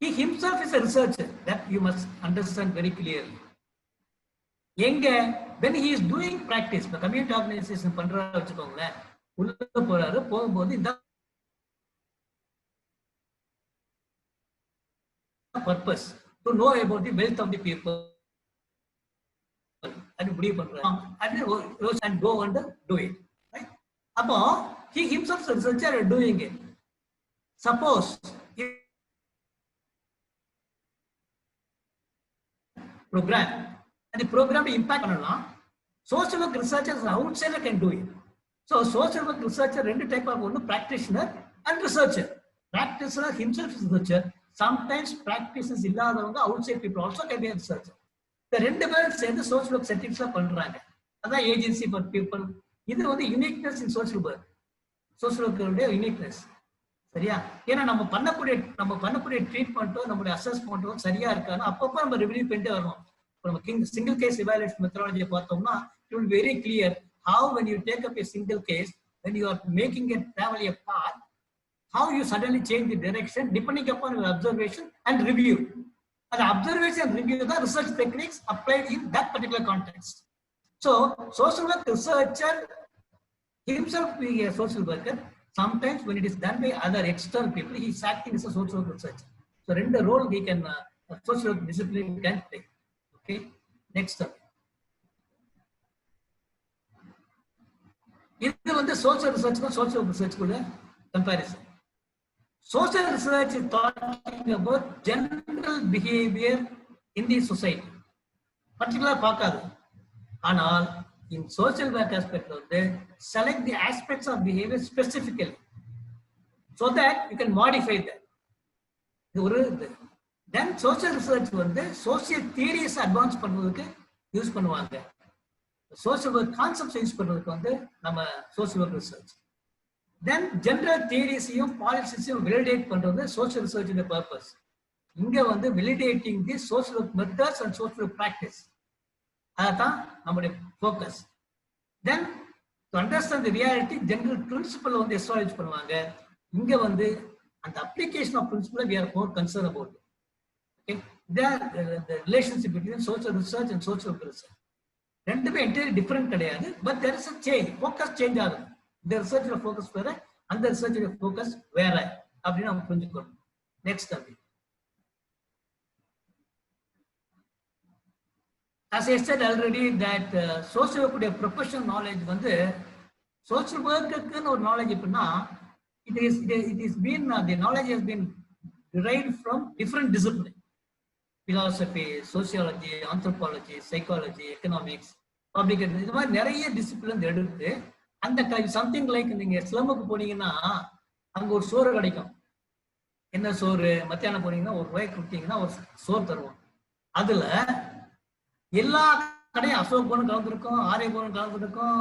S1: he himself is a researcher. That you must understand very clearly. எங்க when he is doing practice, the community organization பண்றா வச்சுக்கோங்களேன், உள்ள போறாரு, போகும்போது இந்த purpose to know about the wealth of the people and முடிவு பண்றாரு and go and do it, right? அப்போ he himself is a researcher doing it. Suppose program and the program impact பண்ணலாம், social work researchers outsider can do it. So social work researcher ரெண்டு டைப் ஆஃப், ஒன்னு practitioner and researcher. Practitioner himself is researcher. Sometimes practices இல்லாதவங்க outside people also can be a researcher. இந்த ரெண்டு பேரும் சேர்ந்து social work settings பண்றாங்க. அதான் agency for people. இது வந்து uniqueness in social work. social work உடைய uniqueness. சரியா? ஏன்னா நம்ம பண்ணக்கூடிய ட்ரீட்மெண்ட்டோ நம்மளுடைய அசஸ்மெண்ட்டோ சரியா இருக்கான்னு அப்பப்போ நம்ம ரிவ்யூ பண்ணிட்டே வரணும். நம்ம சிங்கிள் கேஸ் இவாலுவேஷன் மெத்தடாலஜியை பார்த்தோம்னா it will be very clear how when you take up a single case, when you are making it travel a path, how you suddenly change the direction depending upon your observation and review. And observation and review the research techniques applied in that particular context. So social work researcher himself being a social worker, sometimes when it is done by other external people, he is acting as a social work researcher. So render role he can social work discipline can play. Okay, next up. இது வந்து social research and social work research குள்ள comparison. Social research is talking about general behavior in the society. Particular பார்க்காது. ஆனால் in social work aspect வந்து select the aspects of behavior specifically so that you can modify that. Then social research வந்து social theories advance பண்ணுவதற்கு யூஸ் பண்ணுவாங்க. social work concepts யூஸ் பண்ணுவதற்கு வந்து நம்ம social work research. Then general theories policies validate பண்றது social research in the purpose. இங்க வந்து validating the social work methods and social work practice. அதான் நம்முடைய focus. Then to understand the reality, general principle வந்து establish பண்ணுவாங்க. இங்க வந்து அந்த application of principle we are more concerned about. Okay, the relationship between social research and social work research ரெண்டுமே entirely different கிடையாது, but there is a change, focus change ஆகுது. இந்த ரிசர்ச்ல focus வேற, அந்த ரிசர்ச்ல focus வேற அப்படின்னு நம்ம புரிஞ்சுக்கணும். Next topic. As I said already that social work உடைய professional knowledge வந்து social work-க்குன்னு ஒரு knowledge எப்படின்னா it is been the knowledge has been derived from different disciplines. Philosophy, sociology, anthropology, psychology, economics, public health, இது மாதிரி நிறைய டிசிப்ளின் எடுத்து அந்த சம்திங் லைக் நீங்க ஸ்லமுக்கு போனீங்கன்னா அங்க ஒரு சோறு கிடைக்கும். என்ன சோறு? மத்தியானம் போனீங்கன்னா ஒரு ரூபாய் கொடுத்தீங்கன்னா ஒரு சோறு தருவோம். அதுல எல்லா கடையும் அசோக் போனும் கலந்துருக்கும், ஆரிய போனும் கலந்துருக்கும்,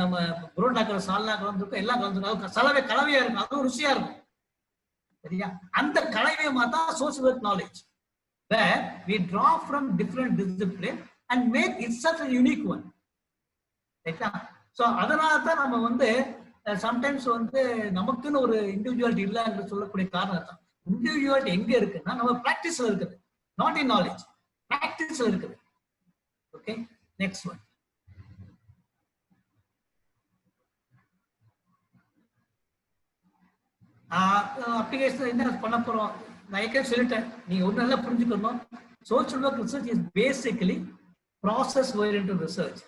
S1: நம்ம புரோட்டாக்கிற சால்னா கலந்துருக்கும், எல்லாம் கலந்துருக்கும். கலவையா இருக்கும், அதுவும் ருசியா இருக்கும். சரியா? அந்த கலவையமா தான் social work knowledge, where we draw from different disciplines and make itself a unique one. ரைட்டா? ஸோ அதனால தான் நம்ம வந்து சம்டைம்ஸ் வந்து நமக்குன்னு ஒரு இண்டிவிஜுவாலிட்டி இல்லைன்னு சொல்லக்கூடிய காரணம் தான். இண்டிவிஜுவாலிட்டி எங்க இருக்குன்னா நம்ம பிராக்டிஸ்ல இருக்குது, நாட் இன் நாலேஜ், பிராக்டிஸ்ல இருக்குது. Okay, next one. அப்ளிகேஷன் என்ன பண்ண போறோம் நான் ஏற்கனவே சொல்லிட்டேன், நீங்க ஒண்ணு நல்லா புரிஞ்சுக்கணும். Social work research is basically process oriented research.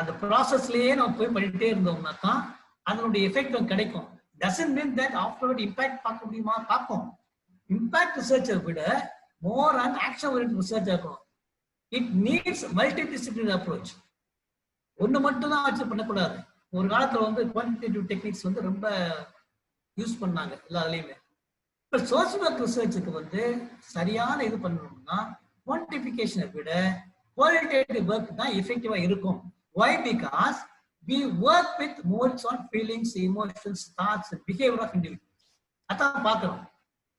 S1: அந்த ப்ராசஸ்லயே நம்ம போய் பண்ணிட்டே இருந்தோம்னாக்கா அதனுடைய எஃபெக்ட் கிடைக்கும். Doesn't mean that afterward impact பார்க்க முடியுமா? பார்ப்போம். இம்பாக்ட் ரிசர்ச்சை விட more and action oriented research ஆகும். It needs multi disciplinary approach. ஒன்று மட்டும் தான் வச்சு பண்ணக்கூடாது. ஒரு காலத்துல வந்து குவான்டிடேட்டிவ் டெக்னிக்ஸ் வந்து ரொம்ப யூஸ் பண்ணாங்க எல்லாத்துலயுமே. இப்போ சோஷியல் ஒர்க் ரிசர்ச்சுக்கு வந்து சரியான இது பண்ணணும்னா குவான்டிஃபிகேஷனை விட குவாலிட்டேட்டிவ் ஒர்க் தான் எஃபெக்டிவா இருக்கும். Why? Because we work with modes on feelings, emotions, thoughts, and behavior of individuals. அதான் பார்க்கிறோம்.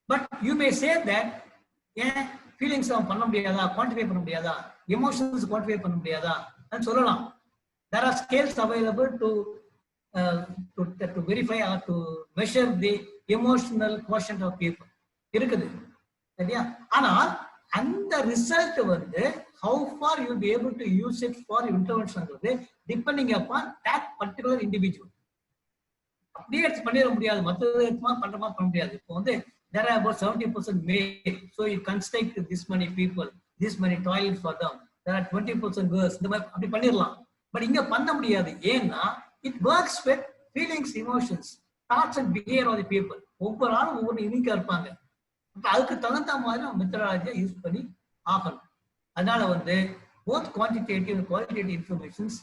S1: But you may say that feelings அவன் பண்ண முடியாதா, குவான்டிஃபை பண்ண முடியாதா, எமோஷன்ஸ் குவான்டிஃபை பண்ண முடியாதா சொல்லலாம். There are scales available to verify or to measure the emotional quotient of people. இருக்குது சரியா? ஆனால் அந்த ரிசல்ட் வந்து how far you will be able to use it for intervention depending upon that particular individual. அப்படியே எடுத்து பண்ணிட முடியாது, மற்ற பண்ற மாதிரி பண்ண முடியாது. இப்போ வந்து there are about 70% male, so you construct this many people, this many toilets for them, there are 20% girls, இந்த மாதிரி அப்படி பண்ணிடலாம். பட் இங்க பண்ண முடியாது. ஏன்னா it works with feelings, emotions, thoughts and behavior of the people. ஒவ்வொரு ஆளும் ஒவ்வொரு யூனிக்கா இருப்பாங்க. அதுக்கு தகுந்த மாதிரி நம்ம மெத்தடாலஜியை யூஸ் பண்ணி ஆகணும். அதனால வந்து both quantitative and qualitative informations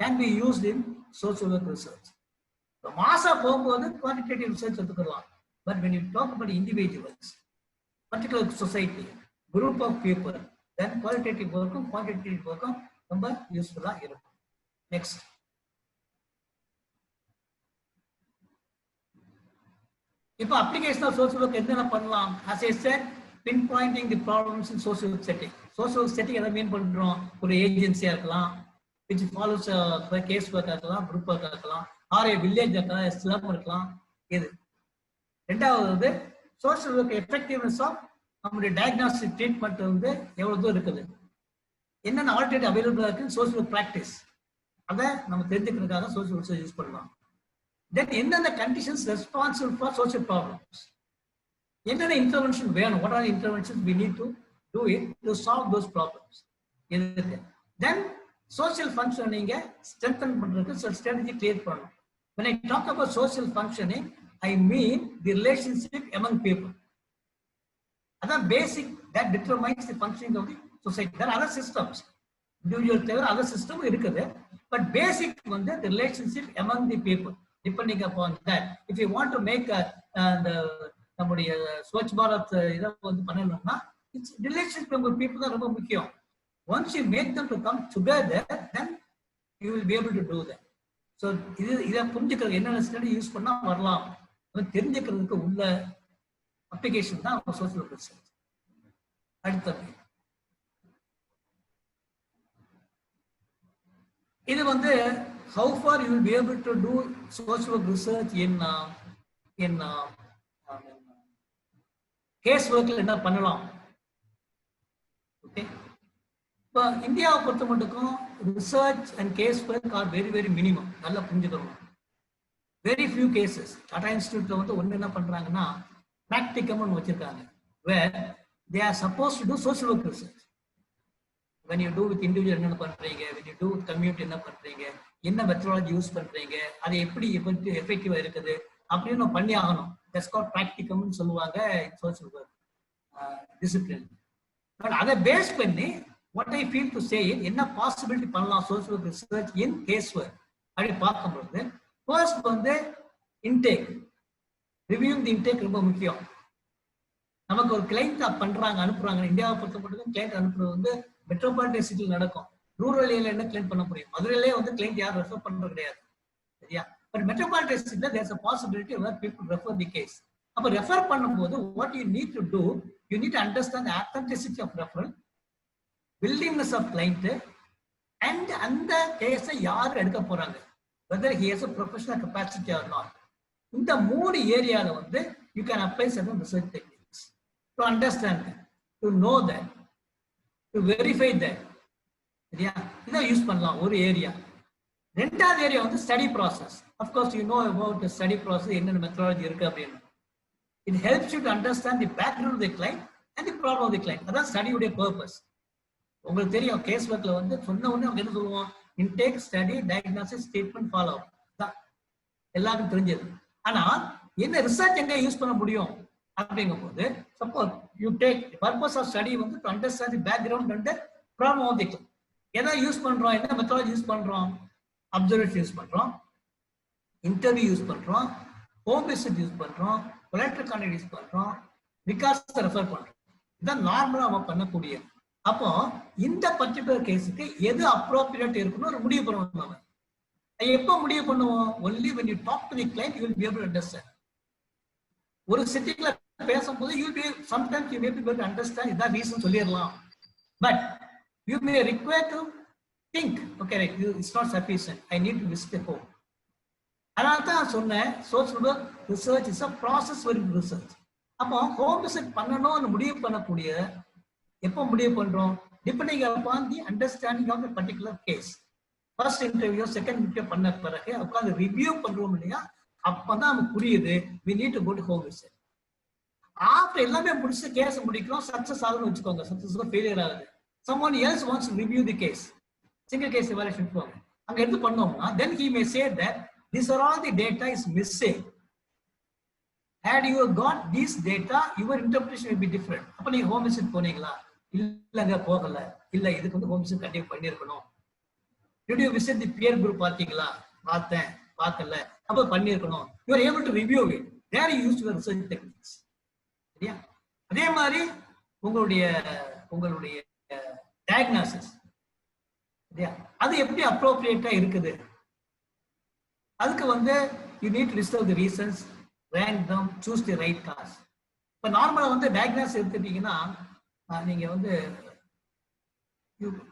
S1: can be used in social work research. மாசா போகும்போது quantitative research எடுத்துக்கலாம். But when you talk about individuals, particular society, group of people, then qualitative workum quantitative workum ரொம்ப யூஸ்ஃபுல்லா இருக்கும். நெக்ஸ்ட், இப்போ அப்ளிகேஷன் ஆஃப் சோஷியல் ஒர்க் என்னென்ன பண்ணலாம்? as I said, pinpointing the problems in social work setting. social work setting எதை மீன் பண்றோம்? ஒரு ஏஜென்சியா இருக்கலாம், which follows கேஸ் ஒர்க் இருக்கலாம், குரூப் ஒர்க் இருக்கலாம், ஆர் ஏ வில்லேஜ் இருக்கலாம், ஸ்லம் இருக்கலாம். இது ரெண்டாவது வந்து சோஷியல் ஒர்க் எஃபெக்டிவ்னஸ் ஆஃப் நம்முடைய டயக்னாஸ்டிக் ட்ரீட்மெண்ட் வந்து எவ்வளவு தூரம் இருக்குது, என்னென்ன ஆல்டர்னேட்டிவ் அவைலபிளா இருக்கு, சோஷியல் ஒர்க் பிராக்டிஸ் அதை நம்ம தெரிஞ்சுக்கிறதுக்காக சோஷியல் ஒர்க் யூஸ் பண்ணலாம். தென் எந்தெந்த conditions responsible for social problems, என்னென்ன இன்டர்வென்ஷன் வேணும், what are intervention we need to do it to solve those problems இருக்கு. தென் சோஷியல் ஃபங்க்ஷனிங்க ஸ்ட்ரென்தன் பண்றதுக்கு சில ஸ்ட்ராட்டஜி கிரியேட் பண்ணணும். when I talk about social functioning, I mean the relationship among people. That's basic, that determines the functioning of the society. There are other systems, individual other system irukkudu, but basic வந்து the relationship among the people. Depending upon that, if you want to make the நம்முடைய ஸ்வச் பாரத் இதை வந்து பண்ணணும்னா it's relationship among people தான் ரொம்ப முக்கியம். Once you make them to come together, then you will be able to do that. So இதை புரிஞ்சுக்கிறது என்னென்ன ஸ்டடி யூஸ் பண்ணா வரலாம் தெரிஞ்சுக்கிறதுக்கு உள்ள அப்ளிகேஷன் தான் சோஷியல் ஒர்க் ரிசர்ச். அடுத்தது இது வந்து how far you will be able to do social work research in case workல என்ன பண்ணலாம். ஓகே, இப்போ இந்தியாவை பொறுத்த மட்டுக்கும் research and case work are very very minimum. நல்லா புரிஞ்சுக்கணும். Very few cases. டாடா இன்ஸ்டிடியூட்ல வந்து ஒன்று என்ன பண்றாங்கன்னா பிராக்டிகம்னு வச்சிருக்காங்க, where they are suppose to do social work research. when you do with individual என்ன பண்றீங்க, when you do with community என்ன பண்றீங்க, என்ன மெத்தடாலஜி யூஸ் பண்றீங்க, அது எப்படி எஃபெக்டிவா இருக்குது அப்படின்னு பண்ணி ஆகணும். தட்ஸ் கால்ட் பிராக்டிகம்னு சொல்லுவாங்க சோஷியல் ஒர்க் டிசிப்ளின். பட் அதை பேஸ் பண்ணி what I feel to say என்ன பாசிபிலிட்டி பண்ணலாம் social work research in case work அப்படி பார்க்கும்போது, ஃபர்ஸ்ட் வந்து இன்டேக், ரிவ்யூ தி இன்டேக் ரொம்ப முக்கியம். நமக்கு ஒரு கிளைண்ட் பண்றாங்க அனுப்புறாங்க, இந்தியாவை பொறுத்த மட்டும் கிளைண்ட் அனுப்புறது வந்து மெட்ரோபாலிட்டன் சிட்டியில் நடக்கும். ரூரல் ஏரியால என்ன கிளைண்ட் பண்ண முடியும்? மதுரையிலே வந்து கிளைண்ட் யாரும் ரெஃபர் பண்றது கிடையாது, சரியா? பட் மெட்ரோபாலிட்டன் சிட்டில there's a possibility where people refer the case. அப்ப ரெஃபர் பண்ணும்போது what you need to do, you need to understand the authenticity of referral, willingness of client, and அந்த கேஸை யார் எடுக்க போறாங்க, whether he has a professional capacity or not. இந்த மூணு ஏரியால வந்து you can apply certain research techniques to understand that, to know that, to verify that. சரியா? இதை யூஸ் பண்ணலாம் ஒரு ஏரியா. ரெண்டாவது ஏரியா வந்து study process. Of course you know about the study process, என்னென்ன மெத்தடாலஜி இருக்கு அப்படின்னு. It helps you to understand the background of the client and the problem of the client. அதான் ஸ்டடியுடைய பர்பஸ். உங்களுக்கு தெரியும் கேஸ் ஒர்க்ல வந்து சொன்ன உடனே அவங்க என்ன சொல்லுவோம், intake, study, diagnosis, treatment, follow up தான் எல்லாருக்கும் தெரிஞ்சது. ஆனா என்ன ரிசர்ச் எங்க யூஸ் பண்ண முடியும் அப்படிங்கும் போது, suppose you take purpose of study வந்து to understand the background and problem of the client. எதை யூஸ் பண்றோம், என்ன மெத்தடாலஜி யூஸ் பண்றோம்? அப்சர்வேஷன் யூஸ் பண்றோம், இன்டர்வியூ யூஸ் பண்றோம், ஹோம் விசிட் யூஸ் பண்றோம், கொலெக்டர் கான்டாக்ட் யூஸ் பண்றோம், விகாஸ் ரெஃபர் பண்றோம். இதான் நார்மலா நம்ம பண்ணக்கூடிய. அப்போ இந்த பர்டிகுலர் கேஸுக்கு எது அப்ரோப்ரியேட் இருக்குன்னு ஒரு முடிவு பண்ணுவோம். நம்ம எப்போ முடிவு பண்ணுவோம்? Only when you talk to the client you will be able to understand. ஒரு சிட்டில பேசும்போது you may sometimes you may be able to understand இதான் ரீசன் சொல்லிடலாம். But you may require to think, okay, right, it's not sufficient. I need to visit the home. அதனால தான் சொன்னேன், social work research is a process work research. அப்போ ஹோம் விசிட் பண்ணணும்னு முடிவு பண்ணக்கூடிய எப்போ முடிவு பண்றோம்? Depending upon the understanding of the particular case. First interview second interview பண்ண பிறகு உட்காந்து ரிவ்யூ பண்றோம் இல்லையா, அப்பதான் நமக்கு புரியுது we need to go to home visit. After எல்லாமே முடிச்சு கேஸ் முடிக்கிறோம், சக்சஸ் ஆகுதுன்னு வச்சுக்கோங்க, சக்சஸ் ஃபெயிலியர் ஆகுது. someone else wants to review the case, single case evaluation போங்க, அங்க எடுத்து பண்ணோம்னா then he may say that these are all the data is missing. Had you got these data, your interpretation will be different. அப்ப நீங்க ஹோம் விசிட் போனீங்களா? இல்லங்க போகல. இல்ல இதுக்கு வந்து ஹோம் விசிட் கண்டிப்பா பண்ணிருக்கணும். Did you visit the peer group பார்த்தீங்களா? பார்த்தேன், பார்க்கல. அப்ப பண்ணிருக்கணும். You are able to review it. There you use your research techniques. சரியா? அதே மாதிரி உங்களுடைய டயக்னாசிஸ் சரியா? அது எப்படி அப்ரோப்ரியேட்டா இருக்குது? அதுக்கு வந்து you need to list out the reasons, rank them, choose the right cause. இப்ப நார்மலா வந்து டயக்னாசிஸ் எடுத்துட்டீங்கன்னா நீங்க வந்து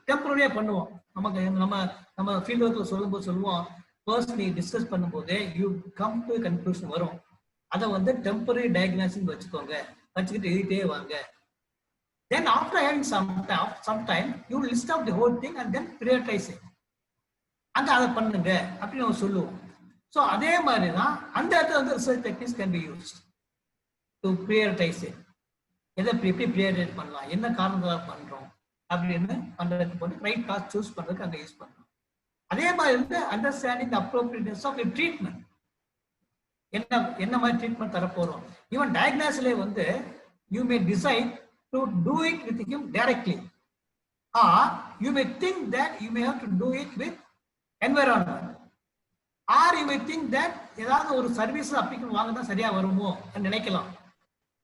S1: டெம்பரரியா பண்ணுவோம். நமக்கு நம்ம ஃபீல்ட் ஒர்க்ல சொல்லுவோம் ஃபர்ஸ்ட் நீ டிஸ்கஸ் பண்ணும்போதே யூ கம் டு கன்க்ளூஷன் வரும். அதை வந்து டெம்பரரி டயக்னாசிஸ் வச்சுக்கோங்க, வச்சுக்கிட்டு எழுதிட்டே வாங்க. Then after having some time you list out the whole thing and then prioritize it. அங்க அதை பண்ணுங்க அப்படின்னு நம்ம சொல்லுவோம். ஸோ அதே மாதிரி தான் அந்த இடத்துல வந்து research techniques can be used to prioritize it. எதை எப்படி prioritize பண்ணலாம், என்ன காரணங்களாக பண்றோம் அப்படின்னு பண்றதுக்கு போட்டு ரைட் காஸ் சூஸ் பண்றதுக்கு அங்க யூஸ் பண்றோம். அதே மாதிரி வந்து அண்டர்ஸ்டாண்டிங் அப்ரோப்ரியேட்னஸ் ஆஃப் ட்ரீட்மெண்ட், என்ன மாதிரி ட்ரீட்மெண்ட் தரப்போறோம். ஈவன் டயக்னாசிஸ்ல வந்து you may decide to do it with him directly, or you may think that you may have to do it with environment, or you may think that ஏதாவது ஒரு சர்வீஸ் அப்ளிகேஷன் வாங்க தான் சரியா வருமோ நினைக்கலாம்.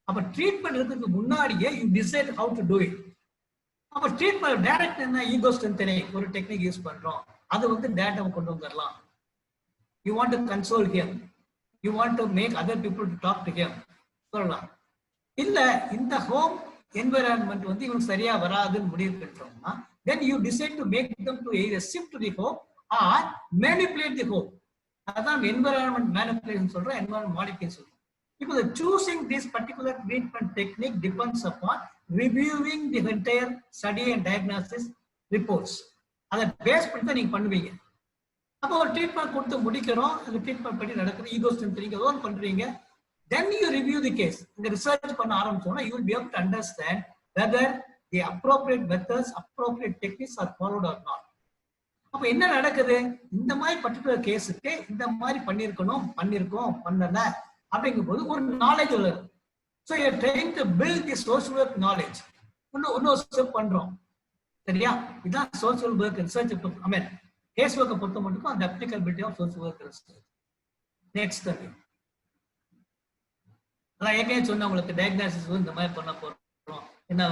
S1: அப்ப ட்ரீட்மெண்ட் இருக்கிறதுக்கு முன்னாடியே you decide how to do it. அப்ப ட்ரீட்மெண்ட் டைரக்ட் என்ன ஈகோ ஸ்ட்ரென்தனிங் ஒரு டெக்னிக் யூஸ் பண்றோம், அது வந்து டேட்டாவை கொண்டு வந்துடலாம். You want to console him, you want to make other people to talk to him சொல்லலாம். இல்ல இந்த ஹோம் என்வைரான்மெண்ட் வந்து இவங்க சரியா வராதுன்னு முடிவு பண்றோம்னா then you decide to make them to either shift to the home or manipulate the home. அதான் environment manipulation சொல்றோம், environment modification சொல்றோம். இப்போ choosing this particular treatment technique depends upon reviewing the entire study and diagnosis reports. அதை பேஸ் பண்ணி தான் நீங்க பண்ணுவீங்க. அப்போ ஒரு ட்ரீட்மெண்ட் கொடுத்து முடிக்கிறோம், அந்த ட்ரீட்மெண்ட் படி நடக்குது, ஈகோ ஸ்ட்ரென்தனிங் ஏதோ பண்றீங்க, then you review the case. இந்த ரிசர்ச் பண்ண ஆரம்பிச்சோம்னா you will be able to understand whether the appropriate methods, appropriate techniques are followed or not. அப்ப என்ன நடக்குது, இந்த மாதிரி பர்டிகுலர் கேஸுக்கு இந்த மாதிரி பண்ணிருக்கோம் பண்ணல அப்படிங்கும்போது ஒரு நாலேஜ் உள்ளது. So you are trying to build the social work knowledge. இன்னொரு ஸ்டெப் பண்றோம் சரியா? இதுதான் social work research. I mean case ஒர்க்கை பொறுத்த மட்டும் அந்த applicability of social work research. Next அதான் ஏற்கனவே சொன்ன உங்களுக்கு டயக்னாசிஸ் இந்த மாதிரி பண்ண போறோம் என்ன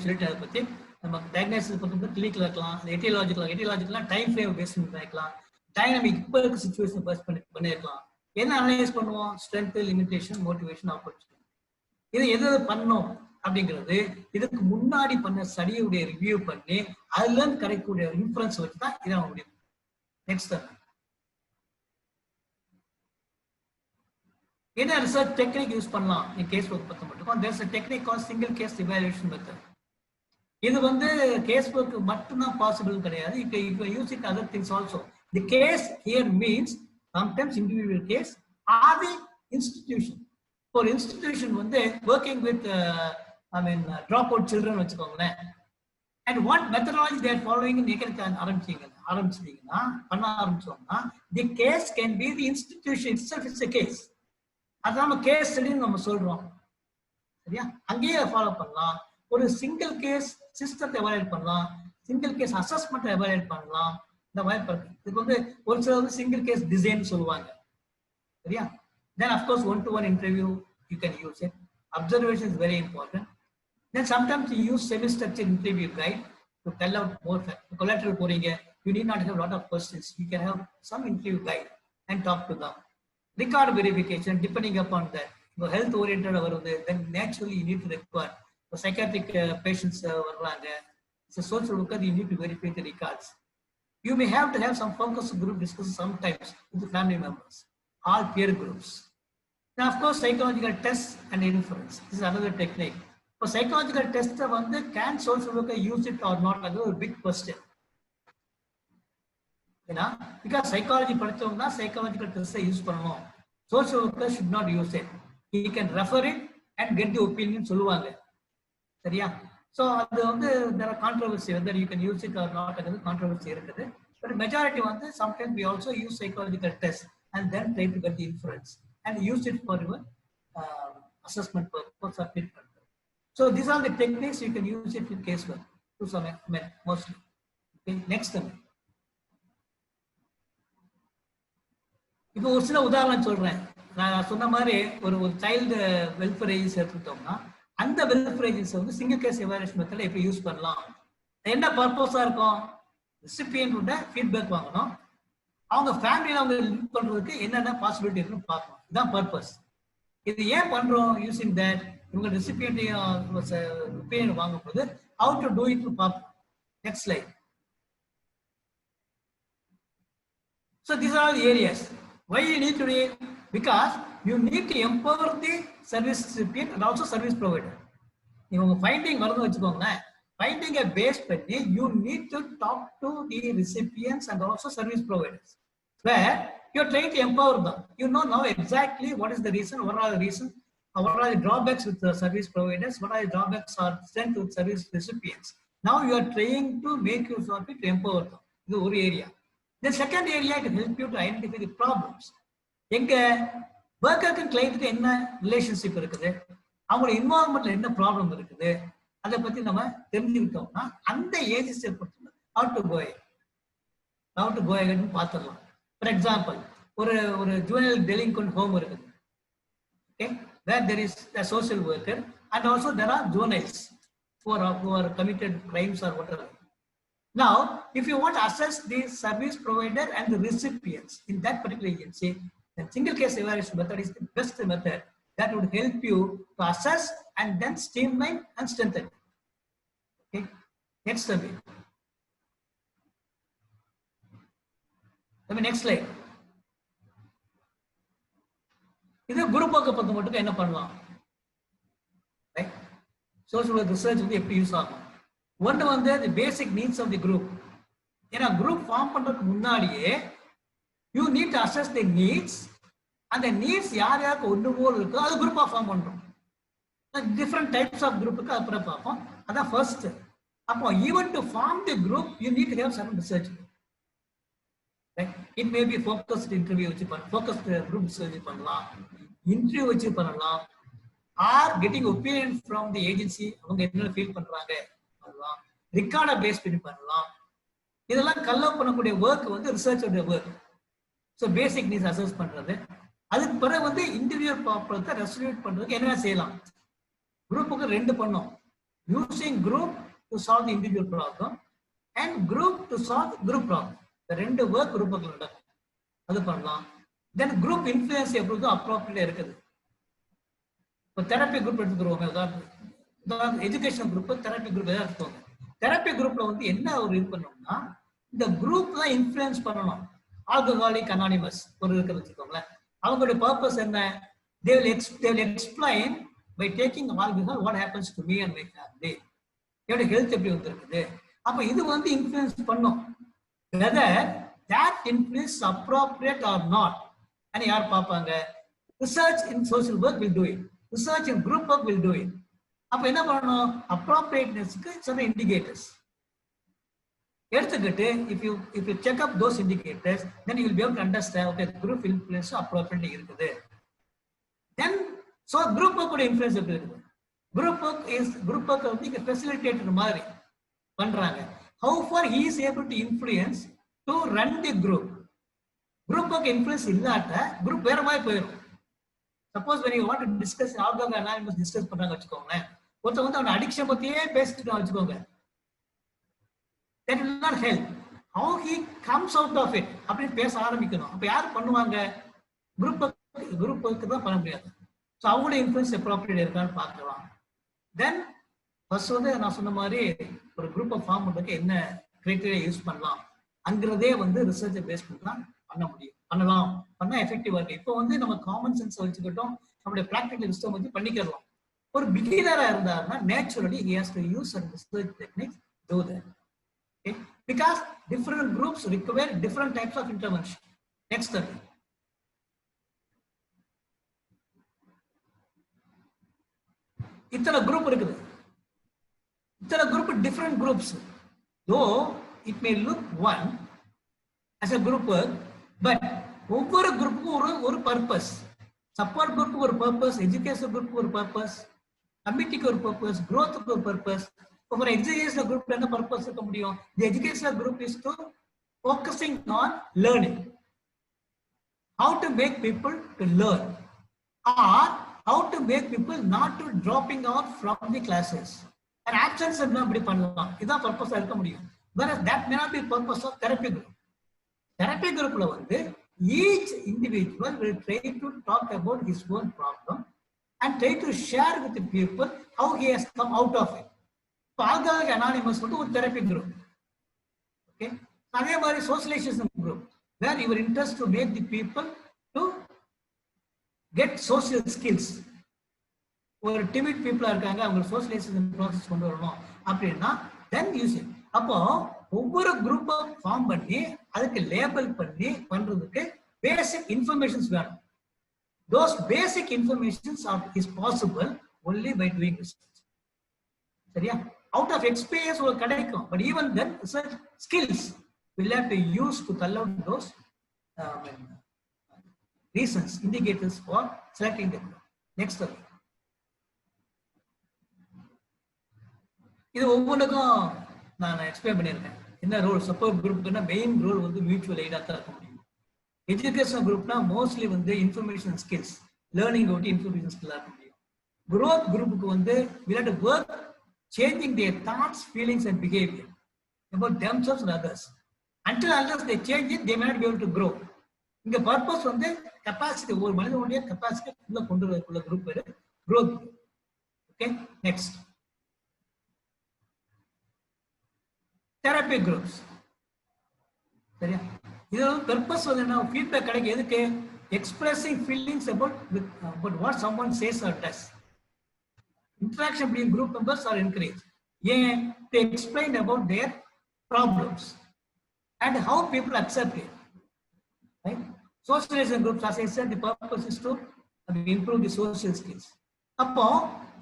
S1: சொல்லிட்டு அதை பத்தி நம்ம டயக்னாசிஸ் பொறுத்த கிளினிக்கல் இருக்கலாம், எட்டியலாஜிக்கல் டைம் ஃப்ரேம் பேஸ் பண்ணிக்கலாம், டைனமிக் இப்போ இருக்க சிச்சுவேஷன் பேஸ் பண்ணிருக்கலாம். என்ன அனலைஸ் பண்ணுவோம், ஸ்ட்ரென்த், லிமிடேஷன், மோட்டிவேஷன், ஆப்பர்ச்சுனிட்டி. இது எது பண்ணோம் அப்படிங்கிறது இதுக்கு முன்னாடி பண்ண ஸ்டடியுடைய ரிவ்யூ பண்ணி அதுல இருந்து கிடைக்கக்கூடிய இன்ஃபரன்ஸ் வச்சு தான் இதை முடியும். நெக்ஸ்ட் என்ன ரிசர்ச் டெக்னிக் யூஸ் பண்ணலாம் நீ கேஸ் ஒர்க் பத்த மட்டும். There's a technique called single case evaluation method. இது வந்து கேஸ் ஒர்க் மட்டும்தான் பாசிபிள் கிடையாது. you can use it other things also. The case here means sometimes individual case or the institution. For institution வந்து working with dropout children வச்சுக்கோங்களேன், and what methodology they are following நீங்க ஆரம்பிச்சீங்கன்னா பண்ண ஆரம்பிச்சோம்னா the case can be the institution itself is a case. அது நம்ம கேஸ் ஸ்டடின்னு நம்ம சொல்றோம் சரியா? அங்கேயே ஃபாலோ பண்ணலாம். ஒரு சிங்கிள் கேஸ் சிஸ்டத்தை எவாலுவேட் பண்ணலாம், சிங்கிள் கேஸ் அசஸ்மெண்ட் எவாலுவேட் பண்ணலாம். இந்த மாதிரி இதுக்கு வந்து ஒரு சில வந்து சிங்கிள் கேஸ் டிசைன் சொல்லுவாங்க சரியா? Then of course one-to-one interview you can use it. Observation is very important. Then sometimes you use semi-structured interview guide to tell out more facts. Collateral போறீங்க, you need not have a lot of questions. You can have some interview guide and talk to them. Record verification depending upon that health oriented வருது, then naturally you need to require psychiatric patients வர்றாங்க. So social worker you need to verify the records. You may have to have some focus group discussions sometimes with the family members, all peer groups. Now, of course, psychological tests and inference. This is another technique. For psychological tests, can social worker use it or not? That's a big question. You know, because psychology படிச்சவங்க psychological tests use பண்ணணும். Social worker should not use it. He can refer it and get the opinion சொல்லுவாங்க. சரியா? So there are controversy whether you can use it or not. Controversy இருக்குது. But majority sometimes we also use psychological tests and then try to get the inference and use it for your assessment purpose or treatment. So these are the techniques you can use it in casework to some extent, mostly. Okay, next one. இப்போ ஒரு சில உதாரணம் சொல்றேன். நான் சொன்ன மாதிரி ஒரு சைல்டு வெல்ஃபேர் ஏஜென்சி எடுத்துட்டோம்னா அந்த welfare agency single case evaluation method எப்படி யூஸ் பண்ணலாம், என்ன பர்பஸா இருக்கும், ரெசிபியன்ட் ஃபீட்பேக் வாங்கணும், அவங்க ஃபேமிலியில அவங்க லிங்க் பண்றதுக்கு என்னென்ன பாசிபிலிட்டி இருக்குன்னு பார்க்கணும். இதுதான் பர்பஸ். இது ஏன் பண்றோம்? யூசிங் தட் இவங்க ரெசிபியன்ட் ஒப்பீனியன் வாங்கும் போது ஹவு டு டூ இட் பார்ப்போம். Next slide. So these are the areas. Why you need to do it? Because you need to empower the service recipient and also service provider. நீங்க ஃபைண்டிங் வரணும் வச்சுக்கோங்களேன். Finding a base பண்ணி you need to talk to the recipients and also service providers, where you are trying to empower them. You know now exactly what is the reason, what are the reasons, what are the drawbacks with the service providers, what are the drawbacks or strength with service recipients. Now you are trying to make use of it to empower them. This is one area. The second area can help you to identify the problems. எங்க ஒர்க்கருக்கு கிளைண்ட்டுக்கு என்ன ரிலேஷன்ஷிப் இருக்குது, அவங்களோட இன்வால்மெண்ட்ல என்ன ப்ராப்ளம் இருக்குது, அதை பத்தி நம்ம தெரிஞ்சுக்கிட்டோம்னா அந்த ஏஜென்சியை பொறுத்து how to go ahead பார்த்துடலாம். ஃபார் எக்ஸாம்பிள் ஒரு ஜுவனல் டெலின்குவன்ட் ஹோம் இருக்குது. Okay, where there is a social worker and also there are juveniles who are committed crimes or whatever. Now, if you want to assess the service provider and the recipients in that particular agency, the single case evaluation method is the best method that would help you to assess and then streamline and strengthen. Okay, next survey. Next slide. இது குரூப் ஒர்க்கை பொறுத்த மட்டும் என்ன பண்ணலாம், ரைட்? சோஷியல் ஒர்க் ரிசர்ச் எப்படி யூஸ் ஆகும்? ஒன்று the basic needs of the group. ஏன்னா குரூப் ஃபார்ம் பண்றதுக்கு முன்னாடியே you need to assess the needs, and the needs யார் யாருக்கு ஒன்று போல் இருக்கோ அது குரூப்பா ஃபார்ம் பண்றோம். டிஃப்ரெண்ட் டைப்ஸ் ஆஃப் குரூப்புக்கு அப்புறம் பார்ப்போம். அதான் ஃபர்ஸ்ட். அப்போ even to form the group you need to have some research. It may be focused interview வச்சு focused group research பண்ணலாம், இன்டர்வியூ வச்சு பண்ணலாம், are getting opinion from the agency, அவங்க என்ன ஃபீல் பண்றாங்க பண்ணலாம், ரெக்கார்டை பேஸ் பண்ணி பண்ணலாம். இதெல்லாம் கல்ல பண்ணக்கூடிய ஒர்க் ரிசர்ச்சோட work. So basic needs assess பண்றது. அதுக்கு பிறகு இன்டர்வியூ ப்ராப்ளத்தை ரெசல்யூட் பண்றதுக்கு என்ன செய்யலாம்? குரூப்புக்கு ரெண்டு பண்ணோம். Using group to solve the individual problem and group to solve group problem. ரெண்டு ஒர்க் குரூப்புக்கு நடக்கும், அது பண்ணலாம். தென் குரூப் இன்ஃப்ளூயன்ஸ் எப்படி அப்ரோப்ரியேட்டா இருக்குது. இப்போ தெரப்பி குரூப் எடுத்துக்கிறோமே, உதாரணம் எஜுகேஷன் குரூப், தெரப்பி குரூப் எதாவது எடுத்துக்கோங்க. தெரப்பி குரூப்ல என்ன ஒரு இது பண்ணோம்னா, இந்த குரூப் தான் இன்ஃப்ளூயன்ஸ் பண்ணணும். ஆல்கஹாலிக் அனானிமஸ் ஒரு இருக்கிறது வச்சுக்கோங்களேன், அவங்களுடைய பர்பஸ் என்ன? they will explain by taking alcohol what happens to me and my family. என்னோட ஹெல்த் எப்படி வந்துருக்குது. அப்ப இது இன்ஃப்ளூயன்ஸ் பண்ணும். whether that influence is appropriate or not and yaar paapanga. Research in social work will do it, research in group work will do it. appo enna pannom, appropriateness ku some indicators எடுத்துக்கிட்டு if you check up those indicators, then you will be able to understand okay group influence appropriately இருக்குது. then so group work oda influence எப்படி இருக்குது? group work வந்து facilitator மாதிரி பண்றாங்க. How far he is able to influence to run the group. Group work influence illata group வேற மாதிரி போயிடும். Suppose when you want to discuss alcohol anonymous discuss பண்றாங்க வச்சுக்கோங்க, ஒருத்தர் அவன் அடிக்ஷன் பத்தியே பேசிட்டு வச்சுக்கோங்க, that will not help. How he comes out of it அப்படி பேச ஆரம்பிக்கணும். அப்ப யார் பண்ணுவாங்க? குரூப் ஒர்க் தான் பண்ண முடியாது. ஸோ அவங்களோட இன்ஃப்ளூயன்ஸ் அப்ராப்ரியேட் இருக்கான்னு பார்க்கலாம். தென் ஃபர்ஸ்ட் வந்து நான் சொன்ன மாதிரி ஒரு குரூப்பை ஃபார்ம் பண்ணுறதுக்கு என்ன கிரைட்டீரியா யூஸ் பண்ணலாம் அங்கிறதே வந்து ரிசர்ச்சை பேஸ் பண்ணி தான் பண்ண முடியும், பண்ணால் எஃபெக்டிவாக இருக்கு. இப்போ வந்து நம்ம காமன் சென்ஸ் வச்சுக்கிட்டோம், நம்மளுடைய ப்ராக்டிகல் விஸ்டம் வச்சு பண்ணிக்கலாம். ஒரு பிகினராக இருந்தாருன்னா naturally he has to use and research techniques do that. Okay? Because different groups require different types of intervention. Next study. இத்தனை குரூப் இருக்குது, இத்தனை group different groups. Though it may look one as a group work, but ஒவ்வொரு குரூப்புக்கும் ஒரு பர்பஸ். சப்போர்ட் குரூப்புக்கு ஒரு பர்பஸ், எஜுகேஷன் குரூப்புக்கு ஒரு பர்பஸ், கமிட்டிக்கு ஒரு பர்பஸ், growthக்கு ஒரு பர்பஸ். For educational group என்ன purpose இருக்க முடியும்? The educational group is to focusing on learning, how to make people to learn, or how to make people not to dropping out from the classes. And absence என்ன அப்படி பண்ணலாம், இதான் purpose இருக்க முடியும். Whereas that may not be purpose of therapy group. Therapy groupல வந்து each individual will try to talk about his own problem and try to share with the people how he has come out of it. Alcoholic Anonymous வந்து ஒரு தெரப்பி குரூப். ஓகே, அதே மாதிரி socialization group where your interest to make the people to get social skills. ஒரு டிமிட் பீப்புளா இருக்காங்க, அவங்க சோசியலைசேஷன் ப்ராசஸ் கொண்டு வரணும் அப்படின்னா தென் யூஸ் இட். அப்போ ஒவ்வொரு குரூப்பை ஃபார்ம் பண்ணி அதுக்கு லேபிள் பண்ணி பண்றதுக்கு பேசிக் இன்ஃபர்மேஷன்ஸ் வேணும். Those basic informations is possible only by doing research. சரியா? Out of experience will கிடைக்கும், but even then research skills will have to use to tell out those reasons, indicators for selecting the group. Next study. இது ஒவ்வொன்றுக்கும் நான் எக்ஸ்பிளைன் பண்ணியிருக்கேன். என்ன ரோல் சப்போர்ட் குரூப்புக்குன்னா மெயின் ரோல் வந்து மியூச்சுவல் எய்டாக தான் இருக்க முடியும். எஜுகேஷன் குரூப்னா மோஸ்ட்லி வந்து இன்ஃபர்மேஷன் ஸ்கில்ஸ், லேர்னிங் ஒட்டி இன்ஃபர்மேஷன் ஸ்கில்லாக இருக்க முடியும். growth குரூப்புக்கு வந்து we have to work changing their thoughts, feelings and behavior about themselves and others. Until unless they change it, they may not be able to grow. இங்க பர்பஸ் வந்து கெப்பாசிட்டி, ஒரு மனிதனுடைய கெப்பாசிட்டி உள்ள கொண்டு வரக்குள்ள குரூப் பேரு growth. Okay, next therapy groups. சரியா? இது பர்பஸ் வந்து என்ன, ஃபீட்பேக் கிடைக்கும். எதுக்கு? Expressing feelings about what someone says or does. Interaction between group members are encouraged. They explain about their problems and how people accept it. Right? Socialization groups, as I said, the purpose is to improve the social skills. அப்போ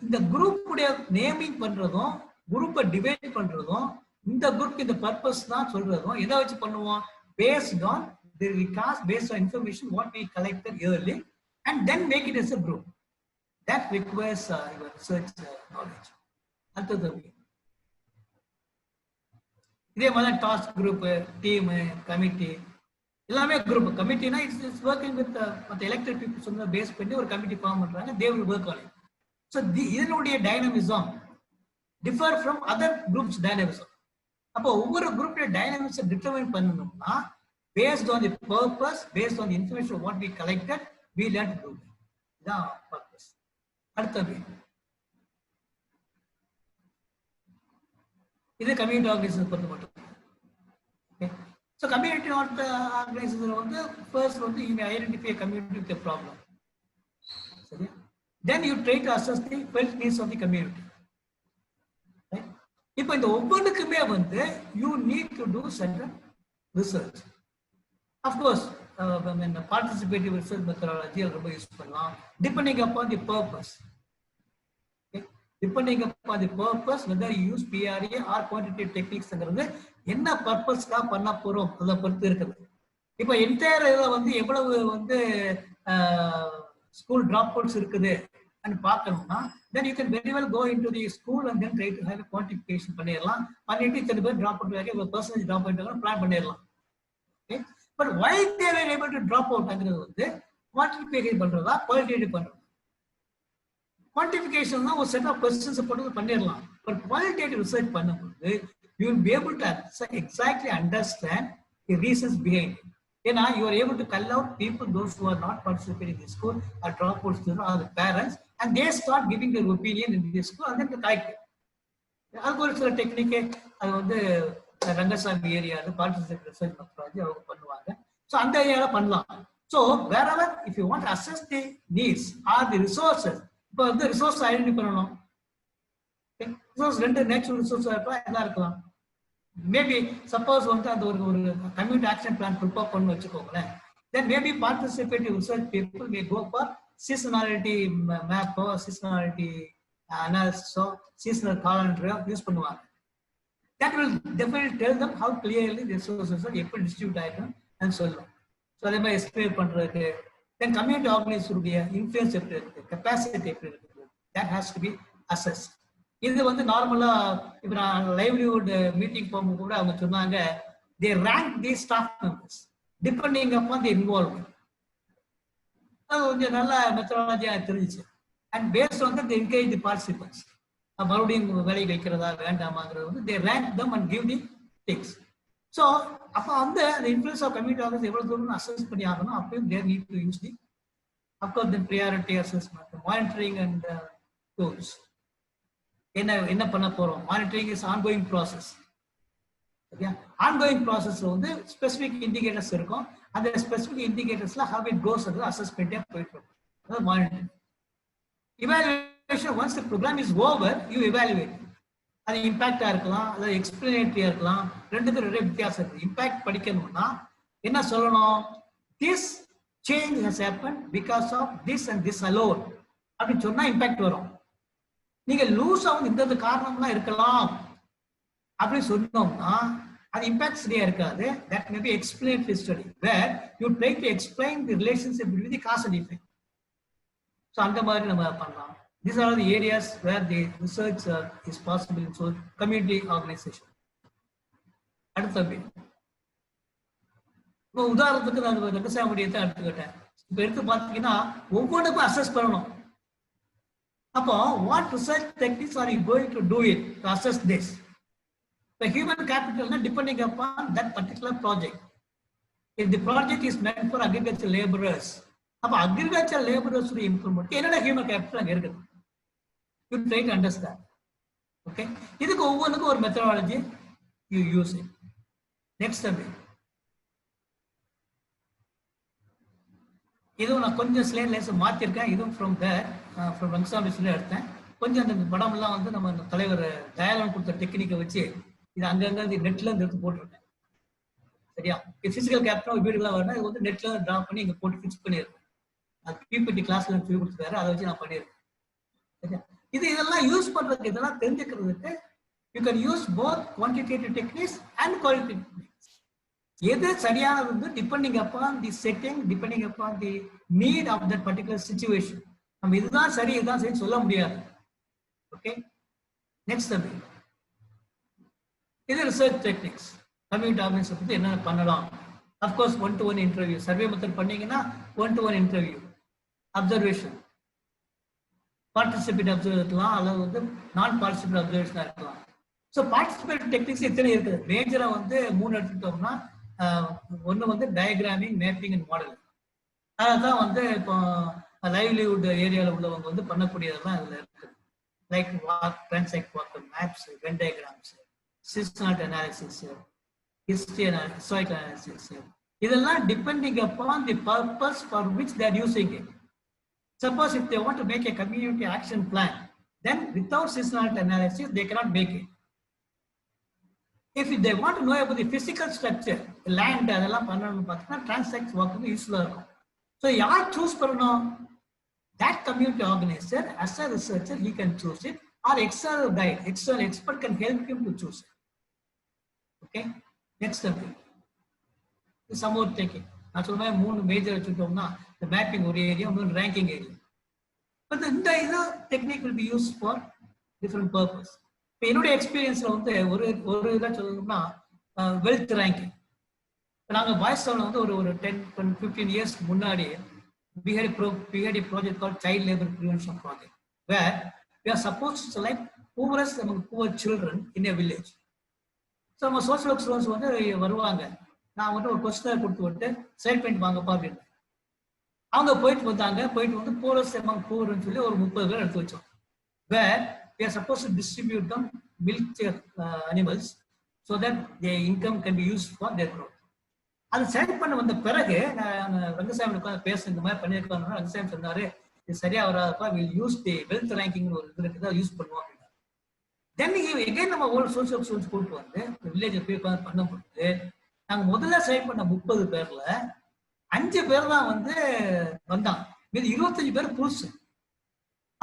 S1: இந்த குரூப் உடைய நேமிங் பண்றதும் குரூப்பை டிவைட் பண்றதும் இந்த குரூப் இந்த பர்பஸ் தான் சொல்றதும் எதை வச்சு பண்ணுவோம்? based on the recast, based on information what we collected early and then make it as a group. That requires your research knowledge. அடுத்தது இதே மாதிரி டாஸ்க் குரூப், டீம், கமிட்டி எல்லாமே குரூப். கமிட்டினா இட்ஸ் ஒர்க்கிங் வித் மற்ற எலெக்டட் பீப்புள்ஸ் வந்து பேஸ் பண்ணி ஒரு கமிட்டி ஃபார்ம் பண்றாங்க. They will work on it. So இதனுடைய dynamism differ from other groups dynamism. அப்போ ஒவ்வொரு குரூப்புடைய டைனமிக்ஸை டிட்டர்மைன் பண்ணணும்னா based on the purpose, based on the information what we collected we learn to do. இதுதான் பர்பஸ். அடுத்தது இது கம்யூனிட்டி ஆர்கனைசேஷன் பொறுத்த மட்டும். ஓகே, ஸோ கம்யூனிட்டி ஆர்கனைசேஷன் வந்து ஃபர்ஸ்ட் வந்து you may identify community with problem. சரியா? Then you try to assess the felt needs of the community. இப்போ இந்த ஒவ்வொன்றுக்குமே வந்து you need to do certain research. Of course participative research methodology அது ரொம்ப யூஸ் பண்ணலாம். Depending upon the purpose, depending upon the purpose, whether you use PRA or quantitative techniques, என்ன பர்பஸ்க்காக பண்ண போறோம் அதை பொறுத்து இருக்குது. இப்போ என்டையர் இதில் வந்து எவ்வளவு வந்து ஸ்கூல் ட்ராப் அவுட்ஸ் இருக்குது பார்க்கணும்னா then you can very well go into the school and then try to have a quantification பண்ணிடலாம். பண்ணிட்டு இத்தனை பேர் ட்ராப் அவுட் ஆகி ஒரு பர்சன்டேஜ் ட்ராப் அவுட் பிளான் பண்ணிடலாம். Okay, but why they were able to drop out அப்படிங்கிறது வந்து குவான்டிஃபிகேஷன் பண்றதா குவாலிட்டேட்டிவ் பண்றதா? Quantification na ஒரு set of questions போட்டு பண்ணிடலாம். பட் குவாலிட்டேட்டிவ் ரிசர்ச் பண்ணும்போது you will be able to exactly understand the reasons behind it. ஏன்னா you are able to cull out people those who are not participating in the school or dropout students or the parents and they start giving their opinion in the school and then the correct. அதுக்கு ஒரு சில டெக்னிக்கு அது வந்து ரங்கசாமி ஏரியாவில் பார்ட்டிசிபேட் ரிசர்ச் மெத்தடாலஜி அவங்க பண்ணுவாங்க. ஸோ அந்த ஏரியாவில் பண்ணலாம். So wherever if you want assess the needs or the resources, இப்போ வந்து ரிசோர்ஸ் ஐடென்டி பண்ணணும். ரிசோர்ஸ் 2 நேச்சுரல் ரிசோர்ஸ் இருக்கலாம், எல்லாம் இருக்கலாம். மேபி சப்போஸ் வந்து அந்த ஒரு ஒரு கம்யூனிட்டி ஆக்ஷன் பிளான் ப்ரிப்பேர் பண்ணு வச்சுக்கோங்களேன். Then maybe participative research people may go for seasonality மேப்போ seasonality analysis of seasonal calendar use பண்ணுவாங்க. That will definitely tell them how clearly the resources are எப்படி distribute ஆயிடும் and சொல்லலாம். ஸோ அதே மாதிரி எஸ்டிமேட் பண்றதுக்கு then community organization influence எப்படி இருக்கு, capacity எப்படி இருக்கு, that has to be assessed. இது வந்து நார்மலா இப்போ நான் லைவ்லிஹுட் மீட்டிங் போகும்போது கூட அவங்க சொன்னாங்க they rank these staff members depending upon the involvement. அது கொஞ்சம் நல்ல மெத்தடாலஜியா தெரிஞ்சிச்சு. And based on that, they encourage the participants. மறுபடியும் வேலை வைக்கிறதா வேண்டாமாங்கிறது வந்து they rank them and give the things. So அப்போ அந்த இன்ஃப்ளூயன்ஸ் ஆஃப் கம்யூனிட்டி ஆர்கனைசேஷன் எவ்வளவு தூரம் அசஸ் பண்ணி ஆகணும். அப்பயும் they need to use the of course the priority assessment, monitoring and tools. என்ன பண்ண போறோம், monitoring is ongoing process. Okay, ongoing ப்ராசஸ்ல வந்து ஸ்பெசிபிக் இண்டிகேட்டர்ஸ் இருக்கும். அந்த ஸ்பெசிபிக் இண்டிகேட்டர்ஸ்ல how it goes அது அசஸ்மெண்ட்டே போயிட்டு இருக்கும். அதாவது monitoring. Evaluation, once the program is over, you evaluate. அது இம்பாக்டா இருக்கலாம், அது எக்ஸ்பிளனேட்டரியா இருக்கலாம். ரெண்டுக்கும் நிறைய வித்தியாசம் இருக்கு. இம்பாக்ட் படிக்கணும்னா என்ன சொல்லணும், this change has happened because of this and this alone அப்படின்னு சொன்னா இம்பாக்ட் வரும். நீங்க லூஸா வந்து இந்த காரணம்லாம் இருக்கலாம் அப்படின்னு சொன்னோம்னா அது இம்பாக்ட் சரியா இருக்காது. That may be explanatory study where you try to explain the relationship between the cause and effect. So அந்த மாதிரி நம்ம பண்ணலாம். These are the areas where the research is possible in so community organization. அடுத்தது இப்போ உதாரணத்துக்கு நான் ரங்கசாமியத்தை எடுத்துக்கிட்டேன். இப்போ எடுத்து பார்த்தீங்கன்னா ஒவ்வொன்றுக்கும் அசஸ் பண்ணணும். அப்போ what research techniques are you going to do it to assess this? The human capital depending upon that particular project. If the project is meant for agricultural laborers, அப்ப agricultural laborers implement என்னடா human capital அங்க இருக்குது. You try to understand. Okay, இதுக்கு ஒவ்வொன்றுக்கும் ஒரு methodology you use it. Next time இதுவும் நான் கொஞ்சம் ஸ்லைட் லேஸ் மாத்திருக்கேன். இதுவும் ஃப்ரம் ரங்கசாமி சொல்லி எடுத்தேன். கொஞ்சம் அந்த படம் எல்லாம் வந்து நம்ம தலைவர் தயாளன் கொடுத்த டெக்னிக்கை வச்சு இது அங்கங்க நெட்ல இருந்து எடுத்து போட்டிருக்கேன். சரியா, பிசிக்கல் கேப்டர் வீடுகளா வரணும், இது வந்து நெட்ல டிரா பண்ணி இங்க போட்டு ஃபிக்ஸ் பண்ணியிருக்கேன். அது பிபிடி கிளாஸ்ல சொல்லி கொடுத்துருக்காரு, அதை வச்சு நான் பண்ணியிருக்கேன். சரியா, இதெல்லாம் யூஸ் பண்றதுக்கு, இதெல்லாம் தெரிஞ்சுக்கிறதுக்கு you can use both quantitative techniques and qualitative techniques. எது சரியானது வந்து depending upon the setting, depending upon the need of that particular situation. நம்ம இதுதான் சரி இதுதான் சரி சொல்ல முடியாது. ஓகே, நெக்ஸ்ட் தம்பி, இது ரிசர்ச் டெக்னிக்ஸ். கம்யூனிட்டி ஆர்கனைசேஷன் பத்தி என்ன பண்ணலாம். Of course 1-to-1 interview, survey method பண்ணீங்கன்னா 1-to-1 interview, observation, participate observe இருக்கலாம் அல்லது வந்து நான் பார்ட்டிசிபேட் அப்சர்வேஷனா இருக்கலாம். ஸோ பார்ட்டிசிபேட் டெக்னிக்ஸ் இத்தனை இருக்குது. மேஜரா வந்து 3 எடுத்துட்டோம்னா ஒன்று வந்து டயக்ராமிங், மேப்பிங் அண்ட் மாடலிங். அதான் வந்து இப்போ லைவ்லிஹுட் ஏரியாவில் உள்ளவங்க வந்து பண்ணக்கூடியதெல்லாம் இதில் இருக்குது. Like walk, transect walk, maps, venn diagrams, systematic analysis, historic analysis, இதெல்லாம் depending upon the purpose for which they are using it. Suppose if they want to make a community action plan, then without seasonality analysis, they cannot make it. If they want to know about the physical structure, the land, அதெல்லாம் பண்ணனும் பார்த்தா transact work வந்து யூஸ்ஃபுல்லா இருக்கும். So யார் சூஸ் பண்ணணும்? That community organizer, as a researcher, he can choose it, or external guide, external expert can help him to choose it. Okay, next step. Some more taking. நான் சொல்ல மாதிரி 3 மேஜர் வச்சுட்டோம்னா the mapping ஒரு ஏரியா, இன்னொரு ranking area. But இந்த இது technique will be used for different purpose. இப்போ என்னுடைய எக்ஸ்பீரியன்ஸ்ல வந்து ஒரு இதாக சொல்லணும்னா வெல்த் ரேங்கிங். இப்போ நாங்கள் பாய்ஸ் டவுன்ல வந்து ஒரு 10-15 years முன்னாடி we had a project called child labor prevention project where we are supposed to select poorest among poor children in a village. So நம்ம சோஷியல் ஒர்க் ஸ்டூடெண்ட்ஸ் வந்து வருவாங்க, நான் வந்து ஒரு கொஸ்டினர் கொடுத்து விட்டு சைட் பண்ணிட்டு வாங்கப்பா அப்படின்னு. அவங்க போயிட்டு வந்தாங்க. போயிட்டு வந்து போரஸ் எமாங் போர்னு சொல்லி ஒரு 30 பேர் எடுத்து வச்சோம். Where we are supposed to distribute them milk animals so that their income can be used for their growth. அது செலக்ட் பண்ண வந்த பிறகு நான் ரங்கசாமி உட்காந்து பேச இந்த மாதிரி பண்ணியிருக்காங்க. ரங்கசாமி சொன்னாரு இது சரியா வராதப்பா, will use the wealth ranking ஒரு இது இருக்குது, யூஸ் பண்ணுவோம் அப்படின்னா. தென் எகைன் நம்ம ஓல்டு சோசியல் சோர்ஸ் கூப்பிட்டு வந்து வில்லேஜ் போய் உட்காந்து பண்ணும்போது நாங்க முதல்ல செலக்ட் பண்ண 30 பேர்ல 5 பேர் தான் வந்து வந்தாங்க. மீது 25 பேர் புதுசு.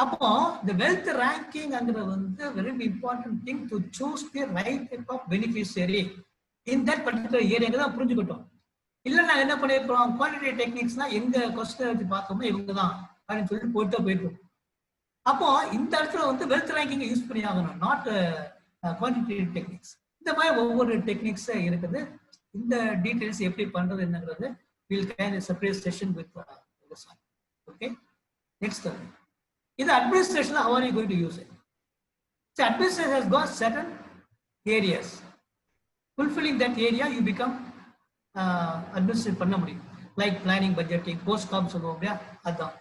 S1: அப்போ இந்த வெல்த் ரேங்கிங்ங்கிறது வந்து very important thing to choose the right type of beneficiary in that particular area தான் புரிஞ்சுக்கிட்டோம். இல்ல நாங்க என்ன பண்ணிருக்கோம், குவாலிட்டி டெக்னிக்ஸ்னா எங்க கொஸ்டின் எடுத்து பார்த்தோம்னா இவங்க தான் அப்படின்னு சொல்லி போயிட்டோம். அப்போ இந்த இடத்துல வந்து வெல்த் ரேங்கிங் யூஸ் பண்ணி ஆகணும், நாட் குவான்டிட்டி டெக்னிக்ஸ். இந்த மாதிரி ஒவ்வொரு டெக்னிக்ஸ் இருக்குது. இந்த டீடைல்ஸ் எப்படி பண்றது என்னங்கிறது will can separate session with okay. Next இது administration, how are you going to use it? So administration has got certain areas. Fulfilling that area you become administrate பண்ண முடியும். Like planning, budgeting, post com சொல்லுவோம் இல்லையா, அதுதான்.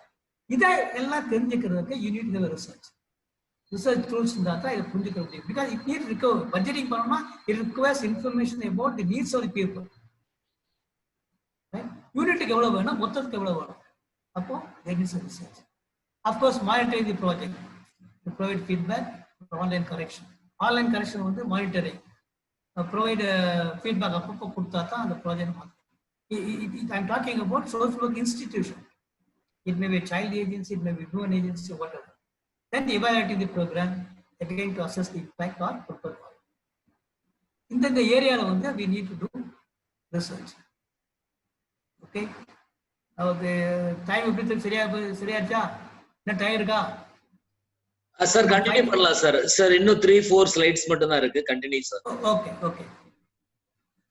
S1: இதை எல்லாம் தெரிஞ்சுக்கிறதுக்கு you need to research tools இருந்தால் தான் இதை புரிஞ்சுக்க முடியும். Because it need recover budgeting பண்ணோம்னா it requires information about the needs of the people. யூனிட்டுக்கு எவ்வளோ வேணும், மொத்தத்துக்கு எவ்வளோ வேணும், அப்போ there is research. Of course monitoring the project, provide feedback, online correction. Online correction வந்து மானிட்டரிங், ப்ரொவைட் ஃபீட்பேக் அப்பப்போ கொடுத்தா தான் அந்த ப்ராஜெக்ட் மாற்றும். I'm talking about social work institution. It may be a child agency, it may be women agency, whatever. Then evaluating the program again to assess the impact or purpose. In the area we need to do research. Okay. Now the time everything சரியாச்சா? என்ன டைம் இருக்கா?
S2: சார் கண்டினியூ பண்ணலாம் சார். சார் இன்னும் 3-4 ஸ்லைட்ஸ் மட்டும் தான் இருக்கு. Continue sir.
S1: ஓகே.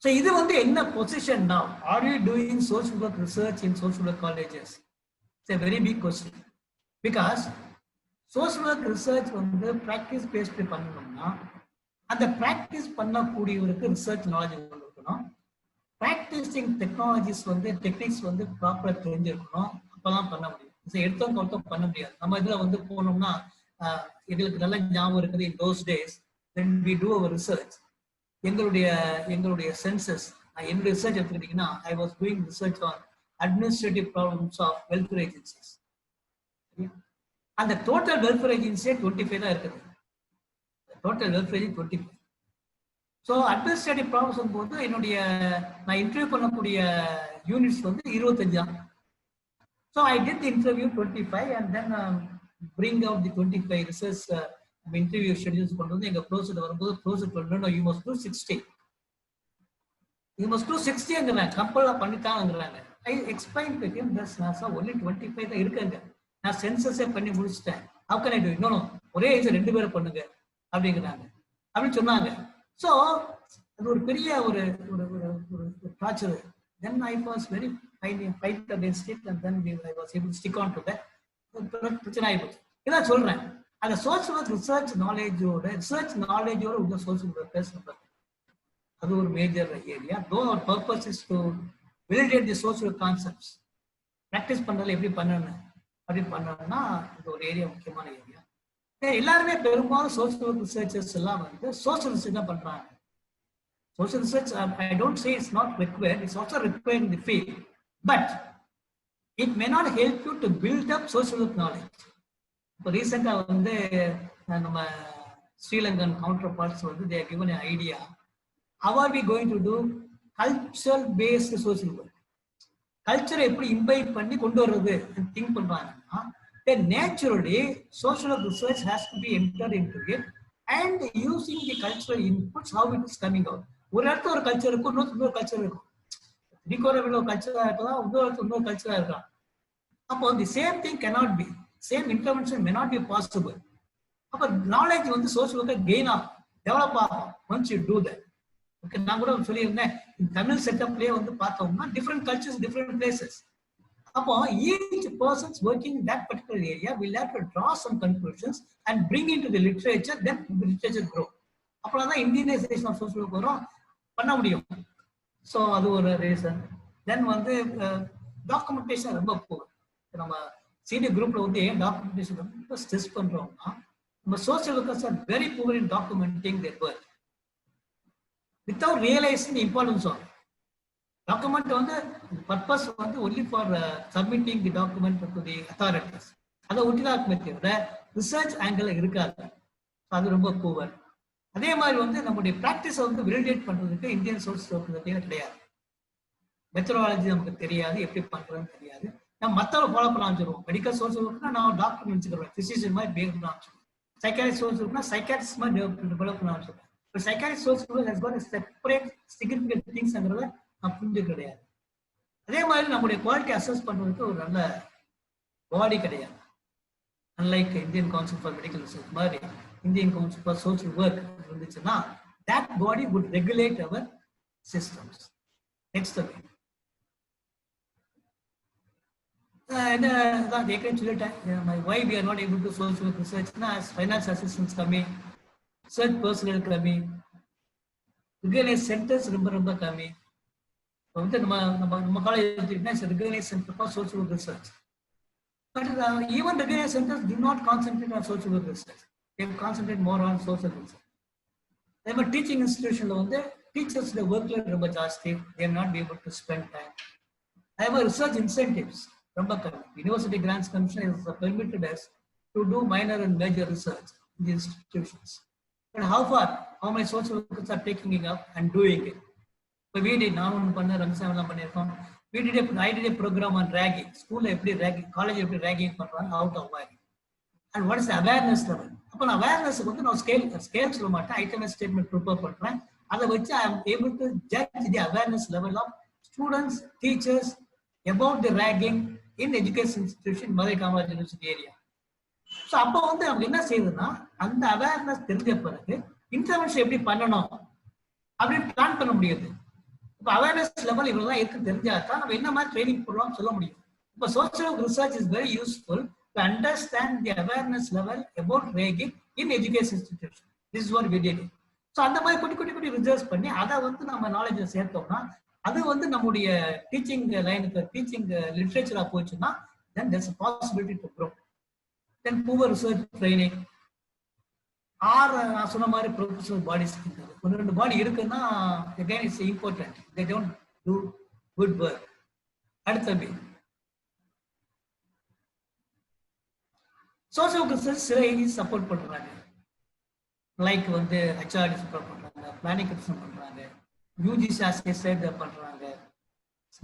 S1: So இது வந்து என்ன position now? Are you doing social work research in social work colleges? It's a very big question. Because social work research வந்து practice based பண்ணணும்னா அந்த practice பண்ணக்கூடியவருக்கு research knowledge இருக்கணும். Practicing technologies வந்து டெக்னிக்ஸ் வந்து ப்ராப்பரா தெரிஞ்சிருக்கணும். அப்பதான் பண்ண முடியும். எடுத்தோம் பண்ண முடியாது. நம்ம இதுல வந்து போனோம்னா எங்களுக்கு நல்ல ஞாபகம் இருக்குது. in those days when we do our research, எங்களுடைய சென்சஸ், என்னுடைய ரிசர்ச் எடுத்துக்கிட்டீங்கன்னா I was doing research on administrative problems of welfare agencies. அந்த டோட்டல் வெல்ஃபேர் ஏஜென்சியே 25 தான் இருக்குது. Total welfare agency 25. So administrative problems போது நான் இன்டர்வியூ பண்ணக்கூடிய யூனிட்ஸ் வந்து 25 தான். So I did interview 25 and then bring out the 25 research interview schedules கொண்டு வந்து எங்க ப்ரோசெட் வரும்போது ப்ரோசெட் பண்ணணும். You must do 60. You must do 60ங்கிறாங்க. கம்பல்ல பண்ணிட்டாங்கிறாங்க. I explain to him that's not only 25 தான் இருக்குங்க. நான் சென்சஸே பண்ணி முடிச்சிட்டேன். how can I do it? No ஒரே ஏஜ் 2 பேரை பண்ணுங்க அப்படிங்கிறாங்க. அப்படின்னு சொன்னாங்க. ஸோ அது ஒரு பெரிய ஒரு torture. Then I was very fight against it and then I was able to stick on to that. பிரச்சனை ஆயிடுச்சு. இதான் சொல்றேன். அந்த சோஷியல் ஒர்க் ரிசர்ச் நாலேஜோட உள்ள சோஷியல் ஒர்க் பேசுறது அது ஒரு major area. Though our purpose is to validate the social concepts. Practice பண்றதுல எப்படி பண்ணணும் அப்படி பண்ணணும்னா இது ஒரு ஏரியா, முக்கியமான ஏரியா. எல்லாருமே பெரும்பாலும் சோஷியல் ஒர்க் ரிசர்ச்சர்ஸ் எல்லாம் வந்து சோஷியல் ரிசர்ச் தான் பண்றாங்க. Social research I don't say it's not required, it's also required in the field, but it may not help you to build up social work knowledge. இப்போ ரீசெண்டா வந்து நம்ம ஸ்ரீலங்கன் கவுண்டர் பார்ட்ஸ் வந்து they are given an idea. How are we going to do cultural based social work? கல்ச்சரை எப்படி இம்பைட் பண்ணி கொண்டு வர்றது திங்க் பண்றாங்கன்னா, then naturally social work research has to be entered into it and using the cultural inputs how it is coming out. ஒரு இடத்துல ஒரு கல்ச்சர் இருக்கும், இன்னொரு கல்ச்சர் இருக்கும். டிகோரபிள் ஒரு கல்ச்சரா இருக்கலாம், இன்னொரு கல்ச்சரா இருக்கலாம். அப்போ the same thing cannot be, same intervention may not be possible. அப்ப நாலேஜ் வந்து சோஷியல் ஒர்க்கை கெயின் ஆகும், டெவலப் ஆகும் once you do that. Okay, நான் கூட சொல்லியிருந்தேன் தமிழ் செட்டப்லயே வந்து பார்த்தோம்னா டிஃப்ரெண்ட் கல்ச்சர்ஸ், டிஃப்ரெண்ட் பிளேசஸ். அப்போ each person's working in that particular area will have to draw some conclusions and bring into the literature, then the literature grow. அப்பதான் இந்தியனைசேஷன் ஆஃப் சோஷியல் ஒர்க் வரும், பண்ண முடியும். ஸோ அது ஒரு ரீசன். தென் வந்து டாக்குமெண்டேஷன் ரொம்ப போகும். நம்ம சீனியர் குரூப்ல வந்து ஏன் டாக்குமெண்டேஷன் ரொம்ப ஸ்ட்ரெஸ் பண்றோம்னா, நம்ம social workers are very poor in documenting their work without realizing importance of document. வந்து பர்பஸ் வந்து only for submitting the document to the authorities. அதை ஒட்டி தான் இருக்குமே தவிர ரிசர்ச் ஆங்கிள் இருக்காது. அது ரொம்ப புவர். அதே மாதிரி வந்து நம்முடைய ப்ராக்டிஸை வந்து வெலிடேட் பண்றதுக்கு இந்தியன் சோர்ஸ் ஒர்க் கிடையாது. மெத்தடாலஜி நமக்கு தெரியாது, எப்படி பண்றதுன்னு தெரியாது. நம்ம மற்றவங்க ஃபாலோ பண்ண ஆரம்பிச்சிருவோம். மெடிக்கல் சோர்ஸ் ஒர்க்னா நான் டாக்டர் நினைச்சுக்கிறேன், பிசிஷியன் மாதிரி பிஹேவ் பண்ண ஆரம்பிச்சிருவோம். சைக்காட்ரிஸ்ட் சோர்ஸ் ஒர்க்னா சைக்காட்ரிஸ்ட் மாதிரி டெவலப் பண்ண ஆரம்பிச்சிருவோம். இப்போ psychiatrist source work has got separate significant திங்ஸ்ங்கிறத நான் புரிஞ்சு கிடையாது. அதே மாதிரி நம்முடைய குவாலிட்டி அசஸ் பண்றதுக்கு ஒரு நல்ல பாடி கிடையாது. Unlike Indian council for medical research மாதிரி Indian council for social work இருந்துச்சுன்னா that body would regulate our systems. Next the why we are not able to social work research as finance assistance coming, search personnel coming, recognized centers ரொம்ப கம்மி. வந்து நம்ம காலேஜ் எடுத்துக்கிட்டா recognized center for social work research. But even recognized centers do not concentrate on social work research. They concentrate more on social research. அதே மாதிரி டீச்சிங் இன்ஸ்டிடியூஷன்ல வந்து டீச்சர்ஸ் ஒர்க்லோட் ரொம்ப ஜாஸ்தி. they are not be able to spend time. அதே மாதிரி ரிசர்ச் இன்சென்டிவ்ஸ் ரொம்ப கம்மி. University grants commission is permitted us to do minor and major research in the institutions. But how far? How many social workers are taking it up and doing it? இப்போ we did, நான் ஒன்று பண்ண ரம்சான்லாம் பண்ணியிருக்கோம். I did a program on ragging. ஸ்கூல்ல எப்படி ragging, காலேஜ் எப்படி ragging பண்றாங்க, how to avoid it. And what is the awareness level? அப்போ நான் அவேர்னஸ் வந்து நான் ஸ்கேல் சொல்ல மாட்டேன், ஐட்டமைஸ் ஸ்டேட்மெண்ட் ப்ரிப்பேர் பண்றேன். அதை வச்சு I am able to judge the awareness level of students, teachers about the ragging in education institution Madurai Kamaraj university area. So அப்போ வந்து நம்ம என்ன செய்யுதுன்னா, அந்த அவேர்னஸ் தெரிஞ்ச பிறகு இன்டர்வென்ஷன் எப்படி பண்ணணும் அப்படின்னு பிளான் பண்ண முடியுது. இப்போ அவேர்னஸ் லெவல் இவ்வளவுதான் இருக்கு தெரிஞ்சா தான் நம்ம என்ன மாதிரி ட்ரைனிங் போடலாம் சொல்ல முடியும். இப்போ social research is very useful to understand the awareness level about ragging in education institution. This is what we did. So அந்த மாதிரி குட்டி ரிசர்ச் பண்ணி அதை வந்து நம்ம நாலேஜை சேர்த்தோம்னா அது வந்து நம்முடைய டீச்சிங் லைனுக்கு, டீச்சிங் லிட்ரேச்சரா போச்சுன்னா then there's a possibility to grow. Then poor research training or நான் சொன்ன மாதிரி ப்ரொஃபஷனல் பாடிஸ் ஒன்று ரெண்டு பாடி இருக்குன்னா again it's important. They don't do good work. அடுத்தது சோசியல் ரிசர்ச் சில ஏரியாஸ் சப்போர்ட் பண்றாங்க. லைக் வந்து ஹெச்ஆர்டி சப்போர்ட் பண்றாங்க, பிளானிங் பண்றாங்க, யூஜிசி ஆஸ்கேட் பண்றாங்க.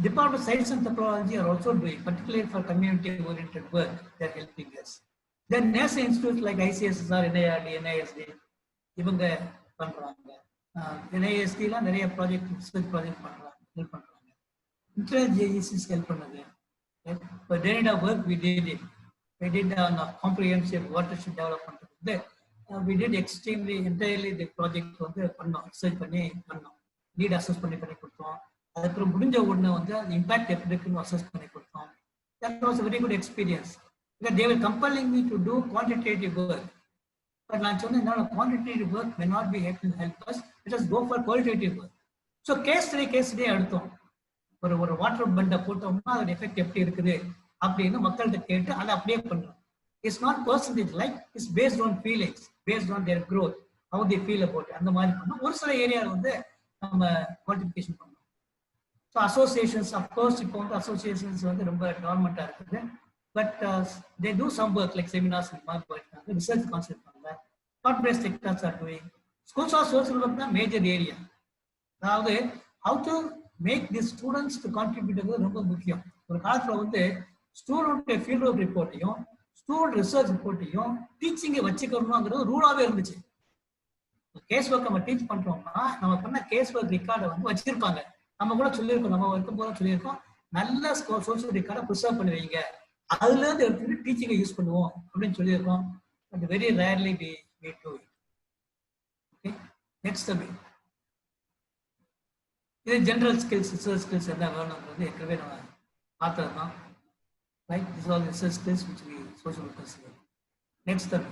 S1: Department science and technology are also doing, particular for community oriented work they are helping us. Then national institute like ICSR, NIRD, NIST இவங்க பண்றாங்க. என்ஐஎஸ்டிலாம் நிறைய ப்ராஜெக்ட், ரிசர்ச் ப்ராஜெக்ட் பண்றாங்க, ஹெல்ப் பண்றாங்க. இன்டர்ஜேஇசிஸ் ஹெல்ப் பண்ணுது. இப்போ data work we did it. We did on a comprehensive watershed development. We did extremely entirely the project வந்து பண்ணோம், ரிசர்ச் பண்ணி பண்ணோம், நீட் அசஸ் பண்ணி கொடுத்தோம். அதுக்கப்புறம் முடிஞ்ச உடனே வந்து அந்த இம்பாக்ட் எப்படி இருக்குன்னு அசஸ் பண்ணி கொடுத்தோம். That was a very good experience. Because they were compelling me to do quantitative work. But நான் சொன்னேன், no, quantitative work may not be able to help us. Let us go for qualitative work. So case study எடுத்தோம். ஒரு வாட்டர் பண்டை போட்டோம்னா அதோட எஃபெக்ட் எப்படி இருக்குது அப்படின்னு மக்கள்கிட்ட கேட்டு அதை அப்படியே பண்றோம். It's not percentage like, it's based on feelings, based on their growth, how they feel about. அந்த மாதிரி பண்ணோம். ஒரு சில ஏரியாவில் வந்து நம்ம குவான்டிஃபிகேஷன் பண்ணோம். ஸோ அசோசியேஷன்ஸ், அப்கோர்ஸ் இப்போ வந்து அசோசியேஷன்ஸ் வந்து ரொம்ப கவர்மெண்ட்டாக இருக்குது. But they do some work like seminars இந்த மாதிரி போயிருக்காங்க, ரிசர்ச் கான்செப்ட் பண்ணல. Corporate sectors are doing. Schools of social work தான் மேஜர் ஏரியா. அதாவது how to make the students to contribute ரொம்ப முக்கியம். ஒரு காலத்தில் வந்து ஸ்டூடெண்ட் ஃபீல்ட் ஒர்க் ரிப்போர்ட்டையும் ஸ்டூடெண்ட் ரிசர்ச் ரிப்போர்ட்டையும் டீச்சிங்கை வச்சுக்கணுங்கிறது ரூலாவே இருந்துச்சு. கேஸ் ஒர்க் நம்ம டீச் பண்றோம்னா நம்ம பண்ண கேஸ் ஒர்க் ரெக்கார்டை வந்து வச்சிருப்பாங்க. நம்ம கூட சொல்லியிருக்கோம், நம்ம இருக்கும் போது சொல்லியிருக்கோம், நல்ல சோசியல் ரெக்கார்டை ப்ரிசர்வ் பண்ணி வைங்க, அதுல இருந்து எடுத்துட்டு டீச்சிங்கை யூஸ் பண்ணுவோம் அப்படின்னு சொல்லியிருக்கோம். But very rarely we do it. Okay, next a bit. இது ஜெனரல் ஸ்கில்ஸ், ரிசர்ச் ஸ்கில்ஸ் என்ன வேணும்ன்றது ஏற்கனவே நம்ம பார்த்தது தான். Right, these are all research skills which we social workers learn. Next up.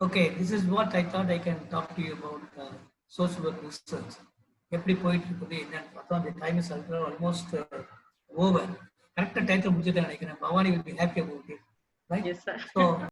S1: Okay, this is what I thought I can talk to you about social work research. எப்படி போயிட்டு இருக்குது என்னன்னு பார்த்தோம். அந்த டைம் இஸ் ஆல்மோஸ்ட் ஓவர். கரெக்டா டைட்டில் முடிச்சுட்டு நினைக்கிறேன். Bhavani will be happy about it, right?
S3: Yes, sir.
S1: So